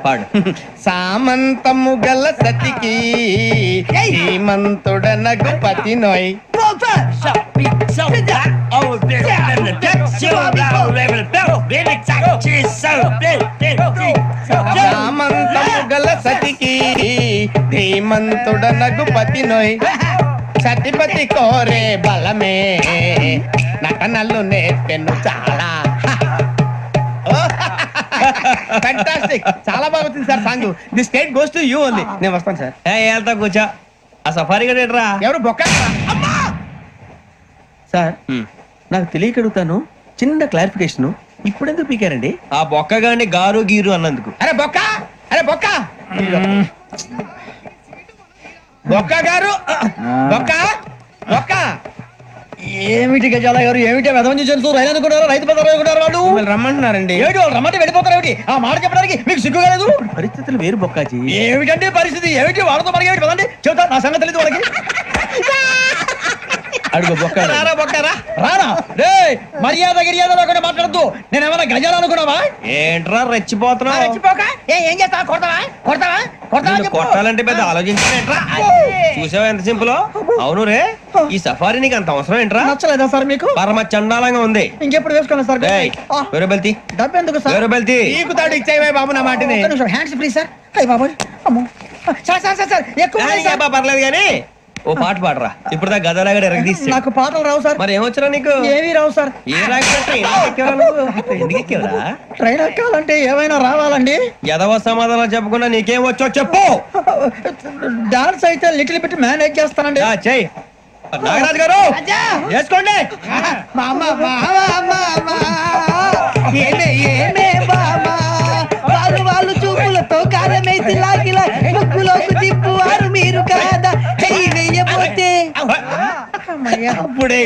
పాడు. సామంతము గల సతికి హేమంతుడనగు పతి నోయ్. సామంతము గల సతికి ధీమంతుడనగు పతి నోయ్ సతిపతి కోరే బలమే నటనలు నేర్పెను చాలా. ఫ్యాంటాస్టిక్, చాలా బాగా వచ్చింది sir song. The state goes to you only. నేను వస్తాను సార్. వెళ్తా కూర్చో. ఆ సఫారీ గడేట్రా ఎవరు బొక్క సార్? నాకు తెలియక అడుగుతాను, చిన్న క్లారిఫికేషన్. ఇప్పుడెందుకు పీకారండి? ఆ బొక్క గాని గారు గీరు అన్నందుకు. అరే బొక్క, అరే బొక్క, బొక్క గారు, బొక్క బొక్క. ఏమిటి గజాల గారు, ఏమిటి వెదవం చూసారు? రైలు అనుకున్నారు, రైతు బజార్ అనుకున్నారు వాళ్ళు. మిమ్మల్ని రమ్మంటున్నారండి. ఏమిటి వాళ్ళు రమ్మంటే వెళ్ళిపోతారు? ఏమిటి ఆ మాట చెప్పడానికి మీకు సిగ్గు కాలేదు? పరిస్థితులు వేరు బొక్కాజీ. ఏమిటంటే పరిస్థితి ఏమిటి? వాళ్ళతో మనకి ఏమిటి కదండి? చెబుతా, నా సంగతి తెలియదు వాళ్ళకి. అడుగు బొక్క. రారా బొక్కరా. రానా రే, మర్యాద గిర్యాద లేకుండా మాట్లాడద్దు. నేను ఏమైనా గజాలు అనుకున్నావా? ఏంట్రా రెచ్చిపోతున్నావు? రెచ్చిపోక ఏం చేస్తావా? కొడతావా కొడతావా కొడతావా నిన్ను చెప్పు. కొట్టాలంటే పెద్ద ఆలోచించావేంట్రా? చూసావా ఎంత సింపుల్. అవును రే, ఈ సఫారీ నీకు అంత అవసరం ఏంట్రా? నచ్చలేదా సార్ మీకు? పరమ చండాలంగా ఉంది. ఇంకెప్పుడు వేసుకోండి సార్. ఏయ్, వేరే బెల్తి, డబ్బు ఎందుకు సార్? వేరే బెల్తి. నీకు తాడు ఇచ్చాయి బాబు నా మాటని. Hands free sir. అయ్యి బాబు అమ్మో సార్ సార్ సార్ సార్ ఎక్కువ ఉన్నాయి సార్. పర్లేదు కానీ ఓ పాట పాడరా. ఇప్పుడు దా గదలాగడ ఎరగదీసి. నాకు పాటలు రావు సార్. మరి ఏమొచ్చరా నీకు? ఏమీ రావు సార్. ఏ రాకపోతే ఎందుకు ఎక్కేవరా? ట్రైన్ ఎక్కాలంటే ఏమైనా రావాలండి. ఎదవ సమాధానం చెప్పకుండా నీకేం వచ్చో చెప్పు. డాన్స్ అయితే లిటిల్ బిట్ మేనేజ్ చేస్తానండి. చెయ్యి నాగరాజు గారు, చేసుకోండి. మా అమ్మ ఏమే ఏమే బామా వాళ్ళు వాళ్ళు చూపులతో కారమేసి లాగిలా ముక్కులోకి తిప్పువారు మీరు కాదా? చెయ్యి వెయ్యబోతే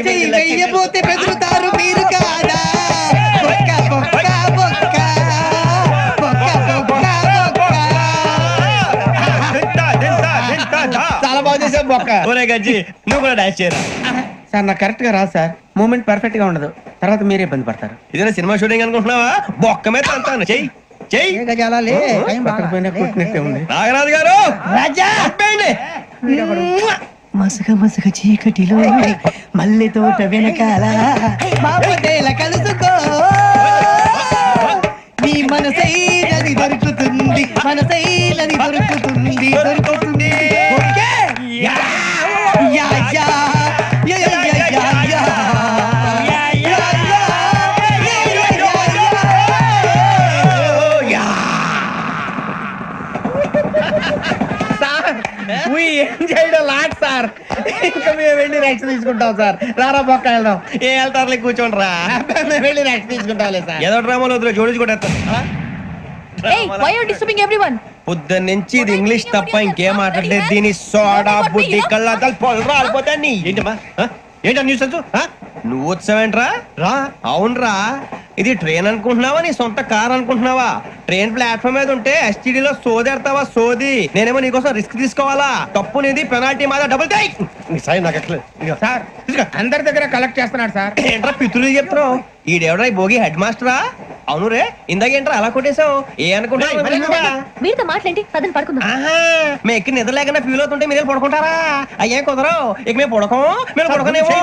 చెయ్యి వెయ్యబోతే బెదురుతారు మీరు కాదా? బొక్క బొక్క బొక్క బొక్క బొక్క బొక్క. చాలా బాగా చేసావు బొక్క. ఒరే గజ్జి, నువ్వు కూడా డాన్స్ చేయరా. సార్ నాకు కరెక్ట్ గా రాదు సార్. మూమెంట్ పర్ఫెక్ట్ గా ఉండదు, తర్వాత మీరే ఇబ్బంది పడతారు. ఇదేనా సినిమా షూటింగ్ అనుకుంటున్నావా? బొక్క మీద అంటాను. చెయ్యి చెయ్యి. ఏ గజాలాలే టైం బాగా. పక్కన పోయినా కొట్టినట్టే ఉంది. నాగరాజు గారు రాజా చెప్పండి. మసక మసక చీకటిలో మల్లె తోట వెనకాల బాపతేల కలుసుకో నీ మనసైనది దొరుకుతుంది, మనసైనది దొరుకుతుంది దొరుకుతుంది. Okay? Yeah yeah yeah yeah yeah yeah yeah yeah. Lot sir. ఇంకా మేము వెళ్ళి రెక్స్ తీసుకుంటాం సార్. రారా బొక్క వెళ్దాం. ఏ వెళ్తారులే, కూర్చోండి రా. మేము వెళ్ళి రెక్స్ తీసుకుంటాంలే సార్. ఏదో డ్రామాలో వద్దులే, జోడించుకుంటా. why are you disturbing everyone? పొద్దున్న నుంచి ఇది ఇంగ్లీష్ తప్ప ఇంకేం మాట్లాడలేదు. దీని సోడా బుద్ధి కళ్ళ పొలు రాలిపోతా. నీ ఏంటమ్మా ఏంటా న్యూస్ నువ్వు వచ్చావేంట్రా? రా. అవునరా, ఇది ట్రైన్ అనుకుంటున్నావా నీ సొంత కార్ అనుకుంటున్నావా? ట్రైన్ ప్లాట్ఫామ్ మీద ఉంటే ఎస్టీడీలో సోదేడతావా సోది? నేనేమో నీకోసం రిస్క్ తీసుకోవాలా? తప్పు నీది, పెనాల్టీ మాదా, డబుల్ టై. సార్ నాకు ఎట్లా సార్ అందరి దగ్గర కలెక్ట్ చేస్తున్నాడు సార్. ఏంట్రా పితులు చెప్తున్నావు? ఈడెవడా ఈ భోగి హెడ్ మాస్టరా? అవును రే, ఇందాకేంట్రా అలా కొట్టేశావు? ఏ అనుకుంటున్నావు? వీరితో మాట్లాడి పదని పడుకుందాం. మేము ఎక్కి నిద్ర లేకుండా ఫీల్ అవుతుంటే మీరు పడుకుంటారా? అయ్యే కుదరవు. ఇక మేము పడుకోం, మేము పడుకోనేమో.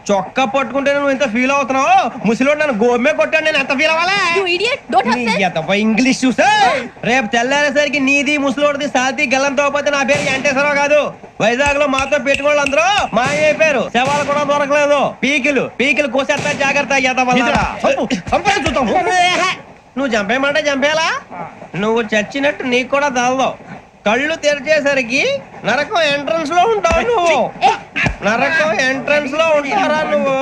చొక్కా పట్టుకుంటే నువ్వు ఇంత ఫీల్ అవుతున్నావు. ముసలివాడు నన్ను గోమే కొట్టాడు, నేను ఎంత ఫీల్ అవ్వాలా? You idiot, don't have sense. English చూసా రేపు తెల్లారేసరికి నీది ముసలోడిది సాతి గల్లంతో పోతే నా పేరు వెంకటేశ్వరరావు కాదు. వైజాగ్ లో మాతో పెట్టుకోవాలి అందరూ మాయైపోయారు. శవాలు కూడా దొరకలేదు. పీకిలు కోసేస్తా, జాగ్రత్త. నువ్వు చంపేయమంటే చంపేలా? నువ్వు చచ్చినట్టు నీకు కూడా తగదు. కళ్ళు తెరిచేసరికి నరకం ఎంట్రన్స్ లో ఉంటావు నువ్వు. నరకం ఎంట్రన్స్ లో ఉంటారా నువ్వు?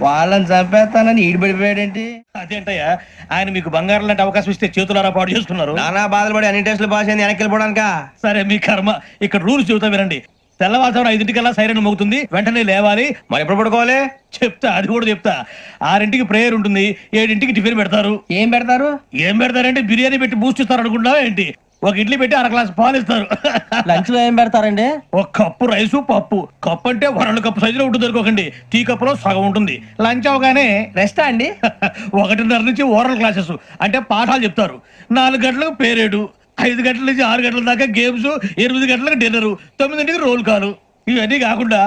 వాళ్ళని చంపేస్తానని ఈడిపడిపోయాడేంటి? అదేంటయ్యా, ఆయన మీకు బంగారం లాంటి అవకాశం ఇస్తే చేతులారా పాటు చేసుకున్నారు. నానా బాధలు పడి అన్ని టెస్టులు పాస్ అయింది, వెనక్కి వెళ్ళిపోవడానికా? సరే మీ కర్మ. ఇక్కడ రూల్స్ చెబుతా వినండి. తెల్లవారుజామున 5:00కల్లా సైరన్ మోగుతుంది, వెంటనే లేవాలి. మరి ఎప్పుడు పడుకోవాలి? చెప్తా, అది కూడా చెప్తా. 6ంటికి ప్రేయర్ ఉంటుంది, 7ంటికి టిఫిన్ పెడతారు. ఏం పెడతారు? ఏం పెడతారంటే బిర్యానీ పెట్టి బూస్ట్ ఇస్తారు అనుకుంటా ఏంటి? ఒక ఇడ్లీ పెట్టి 1 గ్లాస్ పాలు ఇస్తారు. లంచ్ లో ఏం పెడతారండి? ఒక కప్పు రైసు, పప్పు. కప్పు అంటే 2 కప్పు సైజులో ఉంటుంది అనుకోకండి. టీ కప్పులో సగం ఉంటుంది. లంచ్ అవగానే రెస్టా అండి? 1:30 నుంచి ఓరల్ క్లాసెస్ అంటే పాఠాలు చెప్తారు. 4 గంటలకు పేరేడు, 5 గంటల నుంచి 6 గంటల దాకా గేమ్స్, 8 గంటలకు డిన్నర్, 9ంటికి రోల్ కాలు. ఇవన్నీ కాకుండా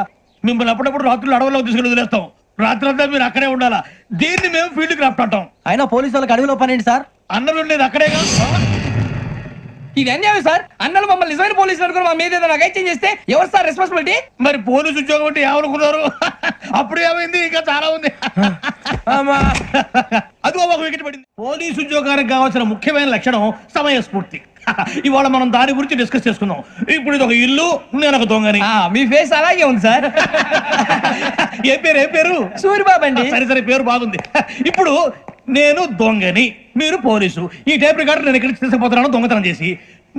మిమ్మల్ని అప్పుడప్పుడు రాత్రులు అడవుల్లో తీసుకుని వదిలేస్తాం. రాత్రి అంతా మీరు అక్కడే ఉండాలా. దీన్ని మేము ఫీల్డ్ క్రాఫ్ట్ అంటాం. అయినా పోలీసు వాళ్ళకి అడవిలో పని ఏంటి సార్? అన్నలు ఉండేది అక్కడే కాదు. ఇది అన్యాయం సార్. అన్నలు మమ్మల్ని నిజమైన పోలీసులు అనుకుని మా మీద ఏదైనా నగైత్యం చేస్తే ఎవరు సార్ రెస్పాన్సిబిలిటీ? మరి పోలీసు ఉద్యోగం అంటే ఏమనుకున్నారు? అప్పుడు ఏమైంది, ఇంకా చాలా ఉంది. అది ఒక వికెట్ పడింది. పోలీసు ఉద్యోగానికి కావాల్సిన ముఖ్యమైన లక్షణం సమయస్ఫూర్తి. ఇవాళ మనం దాని గురించి డిస్కస్ చేసుకుందాం. ఇప్పుడు ఇది ఒక ఇల్లు, నేను ఒక దొంగని. మీ ఫేస్ అలాగే ఉంది సార్. ఏ పేరు? సూరిబాబు అండి. సరే పేరు బాగుంది. ఇప్పుడు నేను దొంగని, మీరు పోలీసు. ఈ టైప్ రికార్డు నేను ఎక్కడికి తీసుకుపోతున్నాను దొంగతనం చేసి.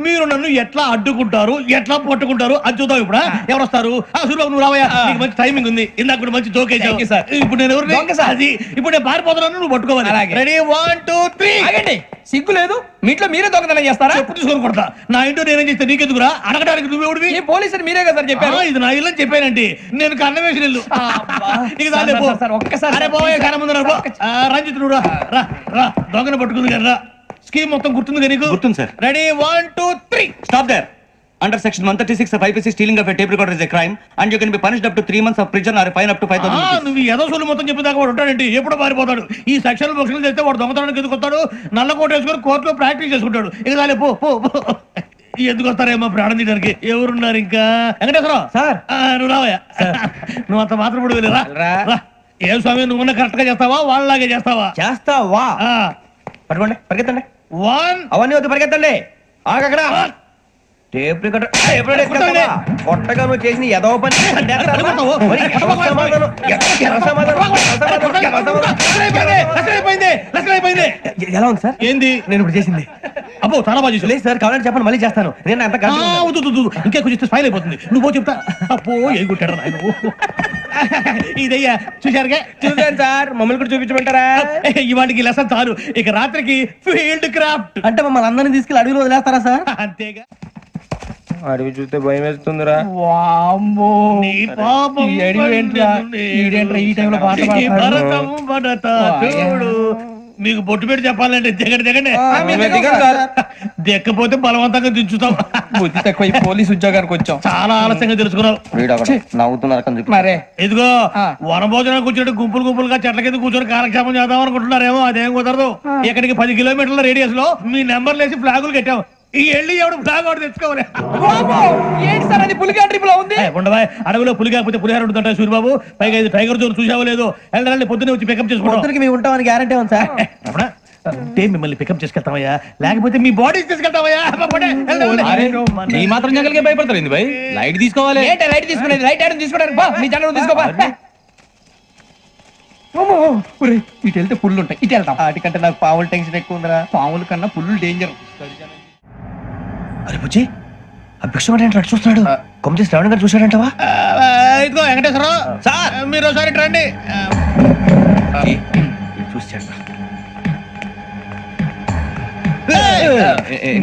మీరు నన్ను ఎట్లా అడ్డుకుంటారు, ఎట్లా పట్టుకుంటారు అది చూద్దాం. ఇప్పుడు ఎవరు వస్తారు? సూరిబాబు నువ్వు రావయ్యా, నీకు మంచి టైమింగ్ ఉంది. ఇందాక కూడా మంచి జోక్ వేసావు. ఇప్పుడు నేను ఎవరు? అది ఇప్పుడు నేను పారిపోతున్నాను, నువ్వు పట్టుకోవాలి. రెడీ 1 2 3. ఆగండి, సిగ్గు లేదు? మీ ఇంట్లో మీరే దొంగతనం చేస్తారా? చెప్పు తీసుకొని కొడతా. నా ఇంట్లో నేనేం చేస్తే నీకెందుకురా? అడగడానికి నువ్వెవడివి? ఈ పోలీసులు మీరే కదా సార్ చెప్పారు. ఇది నా ఇల్లు అని చెప్పానండి. నేను కన్న వేసిన ఇల్లు. ఒక్కసారి కన్న ముందు రంజిత్ నువ్వు రా దొంగను పట్టుకుంది కదా. స్కీమ్ మొత్తం గుర్తుంది నీకు? గుర్తుంది sir. Ready 1 2 3. Stop there. Under section 136 of IPC, stealing of a tape recorder is a crime and you can be punished up to 3 months of prison or a fine up to 5,000 rupees. నువ్వు ఏదో సొల్లు మొత్తం చెప్పేదాకా వాడు ఉంటాడండి. ఎప్పుడు పారిపోతాడు? ఈ సెక్షన్ బుక్స్లు చేస్తే వాడు దొంగతనానికి ఎందుకు వస్తాడు? నల్ల కోట వేసుకొని కోర్టులో ప్రాక్టీస్ చేసుకుంటాడు. ఇక చాలే పో. ఎందుకు వస్తారేమో ప్రాణం తీయడానికి. ఎవరున్నారు ఇంకా? వెంకటేశ్వరరావు సార్, నువ్వు రావయ్యా. నువ్వు అంత మాత్రం ఇప్పుడు వెళ్ళి రా. ఏం స్వామి, నువ్వు కరెక్ట్ గా చేస్తావా, వాళ్ళలాగే చేస్తావా? చేస్తావా? పట్టుకోండి, పరిగెత్తండి. 1 అవన్నీ వద్దు, పరిగెత్తండి. ఆగక్కడ టేప్ రికార్డర్ కొట్టగా నువ్వు చేసిన ఎదవ పని. ఎలా ఉంది సార్? ఏంది నేను ఇప్పుడు చేసింది? అబ్బో చాలా బాగా చేసావు. లేదు సార్, కావాలంటే చెప్పండి, మళ్ళీ చేస్తాను. నేను అంత ఇంకా కొంచెం స్మైల్ అయిపోతుంది. నువ్వు చెప్తా. అబ్బో ఏ కొట్టాడు నాయన. ఇదయ్యా చూశారుగా? చూసాను సార్, మమ్మల్ని కూడా చూపించమంటారా? ఇవాటికి లెసన్ చాలు. ఇక రాత్రికి ఫీల్డ్ క్రాఫ్ట్. అంటే మమ్మల్ని అందరినీ తీసుకెళ్ళి అడవిలో వదిలేస్తారా సార్? అంతేగా. అడవి చూస్తే భయం వేస్తుందిరా. నీ పాపం ఈ టైంలో పాట భరతం భరత చూడు. మీకు బొట్టు పెట్టి చెప్పాలంటే దిగండి. దిక్కపోతే బలవంతంగా దించుతాం. బుద్ధి తక్కువ పోలీస్ ఉద్యోగానికి వచ్చాం. చాలా ఆలస్యంగా తెలుసుకున్నావు. నవ్వుతున్నారు. మరే ఇదిగో వనభోజనం కూర్చొని గుంపులుగా చెట్ల కింద కూర్చొని కాలక్షేపం చేద్దాం అనుకుంటున్నారేమో. అదేం కుదరదు. ఇక్కడికి 10 కిలోమీటర్ల రేడియస్ లో మీ నెంబర్లు వేసి ఫ్లాగులు కట్టాం. ఈ వెళ్ళి ఎవడు ఫ్లాగ్ ఒకటి తెచ్చుకోవాలి. ఏంటి సార్ అది? పులిగా ట్రిప్ లో ఉంది. ఉండవా, అడవిలో పులి కాకపోతే పులిహార ఉంటుంటా సూరిబాబు. పైగా ఇది టైగర్ జోన్ చూసావో లేదో. వెళ్ళాలి, పొద్దున్నే వచ్చి పికప్ చేసుకుంటాం. మేము ఉంటామని గ్యారంటీ ఉంది సార్. మిమ్మల్ని పికప్ చేసుకెళ్తామయ్యా, లేకపోతే మీ బాడీ తీసుకెళ్తామయ్యా. ఈ మాత్రం జంగల్కే భయపడతారు భయ్. లైట్ తీసుకోవాలి. ఏంటి లైట్ తీసుకునేది? లైట్ ఆడని తీసుకోవడానికి మీ జంగల్ తీసుకోవా. ఇటు వెళ్తే పుల్లు ఉంటాయి, ఇటు వెళ్తాం. వాటికంటే నాకు పావులు టెన్షన్ ఎక్కువ ఉందిరా. పాముల కన్నా పుల్లు డేంజర్. అరే బుజ్జి, ఆ భిక్షం అంటే చూస్తున్నాడు. కొమ్మ శ్రావణ్ గారు చూసాడంటవా? ఇదిగో వెంకటేశ్వరరావు సార్, మీరు ఒకసారి రండి. చూసాడు.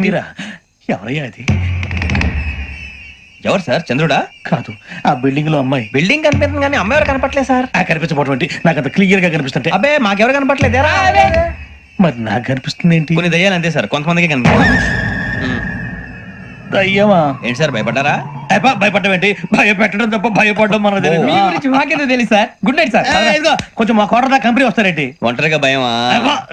మీరా? ఎవరయ్యా అది? ఎవరు సార్? చంద్రుడా? కాదు, ఆ బిల్డింగ్ లో అమ్మాయి. బిల్డింగ్ కనిపిస్తుంది కానీ అమ్మాయి ఎవరు కనపట్లేదు సార్. కనిపించబోటువంటి నాకు అంత క్లియర్ గా కనిపిస్తుంటే. అబ్బే మాకెవరు కనపట్లేదేరా? మరి నాకు కనిపిస్తుంది ఏంటి? కొన్ని దయ్యాలు అంతే సార్, కొంతమందికి కనిపిస్తుంది. దయ్యమా? ఏంటి సార్ భయపడ్డారా? భయపడడం ఏంటి? భయపెట్టడం తప్ప భయపడడం మనకు తెలియదు. మీ గురించి మాకేదో తెలుసు సార్. Good night sir. ఇదిగో కొంచెం మా కోట కంపెనీ వస్తారేంటి? ఒంటరిగా భయమా?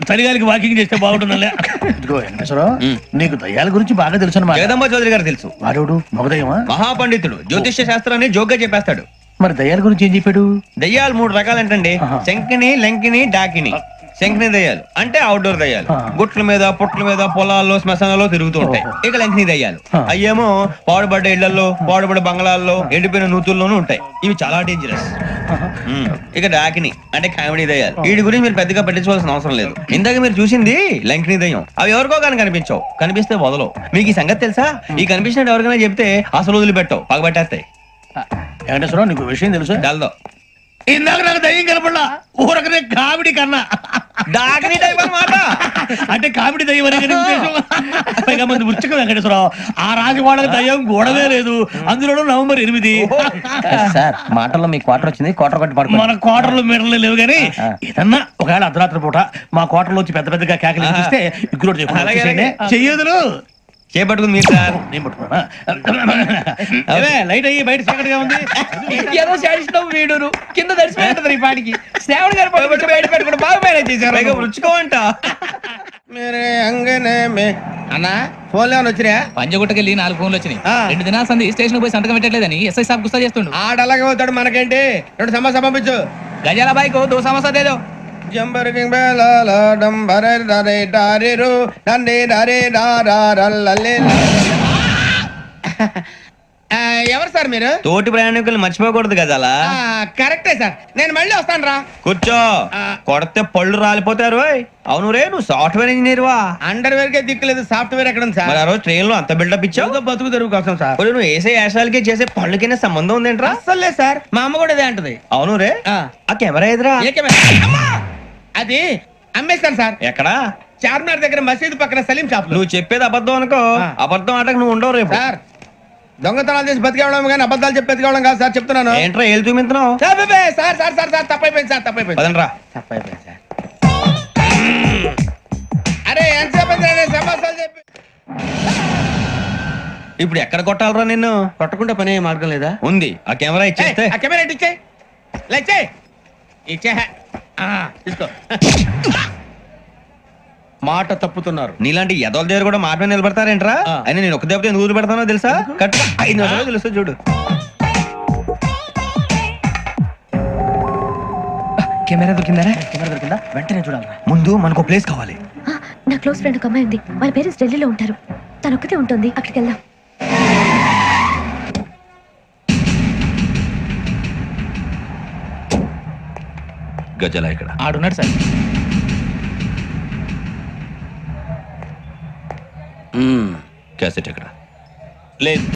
చలిగాలికి వాకింగ్ చేస్తే బాగుంటుందిలే. ఇదిగో వెంకటేశ్వరరావు, నీకు దయ్యాల గురించి బాగా తెలుసు అన్నమాట. జగదంబ చౌదరి గారు తెలుసు. వాడు మగదయ్యమా? మహాపండితుడు, జ్యోతిష్య శాస్త్రాన్ని జోగ్గా చెప్పేస్తాడు. మరి దయ్యాల గురించి ఏం చెప్పాడు? దయ్యాలు 3 రకాలు ఏంటండి? శంకిని, లంకిని, డాకిని. శంకిని దయ్యాలు అంటే అవుట్డోర్ దయ్యాలు. గుట్ల మీద, పుట్ల మీద, పొలాల్లో, శ్మశానాల్లో తిరుగుతూ ఉంటాయి. ఇక లంకిని దయ్యాలు అయ్యేమో పాడుబడ్డ ఇళ్లలో, పాడుబడ్డ బంగ్లాల్లో, ఎండిపోయిన నూతుల్లోనూ ఉంటాయి. ఇవి చాలా డేంజరస్. ఇక డాకిని అంటే కామెడీ దయ్యాలు. వీటి గురించి మీరు పెద్దగా పట్టించుకోవాల్సిన అవసరం లేదు. ఇందాక మీరు చూసింది లంకిని దయ్యం. అవి ఎవరికో కానీ కనిపించవు, కనిపిస్తే వదలవు. మీకు ఈ సంగతి తెలుసా? ఈ కనిపించినట్టు ఎవరికైనా చెప్తే అసలు వదిలిపెట్టవు, పగబట్టేస్తాయి. వెంకటేశ్వరరావు, నీకు విషయం తెలుసు? డల్దో ఇందాక నాకు దయ్యం కనపడలా, ఊరకనే కామెడీ కన్నా. డాకిని టైప్ అన్నమాట. అంటే కామెడీ దయ్యం అనే పైగా మంది ఉచ్చక వెంకటేశ్వరరావు. ఆ రాజు వాళ్ళకి దయ్యం గోడవే లేదు, అందులోనూ November 8. సార్ మాటల్లో మీ క్వార్టర్ వచ్చింది, క్వార్టర్ కొట్టి పడుకో. మన క్వార్టర్లు మీటర్లు లేవు కానీ ఏదన్నా ఒకవేళ అర్ధరాత్రి పూట మా క్వార్టర్లో వచ్చి పెద్ద పెద్దగా కేకలు ఇస్తే ఇగ్గురు చెయ్యదులు చేపట్టుకుంది మీరు సార్. నేను పట్టుకున్నా. లైట్ అయ్యి బయట చీకటిగా ఉంది. ఏదో శాడిస్తాం వీడును కింద దర్శనం ఈ పాటికి. శ్రావణ్ గారు బయట పెట్టుకుని బాగా మేనేజ్ చేశారు. రుచుకోవంట. అన్నా ఫోన్లో వచ్చినా పంజగుట్టకెళ్ళి 4 ఫోన్లు వచ్చినాయి. 2 దినాల సంది స్టేషన్ పోయి సంతకం పెట్టలేదని ఎస్ఐ సాబ్ గుస్తా చేస్తుండు. ఆడలాగే పోతాడు మనకేంటి 2 సమస్య పంపించు. గజాల బైక్ 2 సమస్య దేదో. జంబరకింగ్ బేలాల డంబరే డరే డారిరు నన్నే డరే డారల్లలే. ఎవరు సార్ మీరు? తోటి ప్రయాణికులు మర్చిపోకూడదు గజాల. కరెక్టే సార్, నేను మళ్ళీ వస్తాను రా. కూర్చో, కొడితే పళ్ళు రాలిపోతారు. అవును రే, నువ్వు సాఫ్ట్వేర్ ఇంజనీర్ వా? అండర్వేర్ కే దిక్కులేదు, సాఫ్ట్వేర్ ఎక్కడ ఉంది సార్? మరి ఆ రోజు ట్రైన్ లో అంత బిల్డప్ ఇచ్చావు. బతుకు తెరువు కోసం సార్. నువ్వు వేసే యాశాలకి చేసే పళ్ళకైనా సంబంధం ఉందేంట్రా? అస్సలు లేదు సార్, మా అమ్మ కూడా ఇదే అంటది. అవును రే, ఆ కెమెరా ఎదురా? ఏ కెమెరా? అమ్మా! అది అమ్మేస్తాను సార్. ఎక్కడా? చార్మినార్ దగ్గర మసీదు పక్కన సలీం షాప్ లో. నువ్వు చెప్పేది అబద్ధం అనుకో. అబద్ధం ఆటకు నువ్వు ఉండవు రేపు. సార్, దొంగతనాలు చేసి బతికేవడం కానీ అబద్ధాలు చెప్పి బతికేవడం కాదు సార్, చెప్తున్నాను. ఏంట్రా ఏళ్ళు చూపించినావు? Sir sir sir sir sir తప్పైపోయింది సార్, తప్పైపోయింది. పదండ్రా. తప్పైపోయింది సార్. అరే ఎంతసేపు సమాసాలు చెప్పి ఇప్పుడు ఎక్కడ కొట్టాలరా నిన్ను? కొట్టకుండా పని మార్గం లేదా? ఉంది, ఆ కెమెరా ఇచ్చేస్తే. ఆ కెమెరా ఇటు ఇచ్చేయ్. ఇలా ఇచ్చేయ్. ఇచ్చే తీసుకో. మాట తప్పుతున్నారు. నీలాంటి ఎదల దగ్గర కూడా మాట మీద నిలబడతారేంట్రా? అయినా నేను ఒక దెబ్బతో ఎందుకు పెడతానో తెలుసా? కట్ 5 నిమిషాలు తెలుసు చూడు. కెమెరా దొరికిందా? వెంటనే చూడాలి. ముందు మనకు ప్లేస్ కావాలి. నా క్లోజ్ ఫ్రెండ్ ఒక అమ్మాయి ఉంది, వాళ్ళ పేరెంట్స్ ఢిల్లీలో ఉంటారు. తను ఒక్కతే ఉంటుంది, అక్కడికి వెళ్దాం. గజాల ఇక్కడ ఆడున్నాడు సార్. క్యాసెట్ ఎక్కడ? లేదు.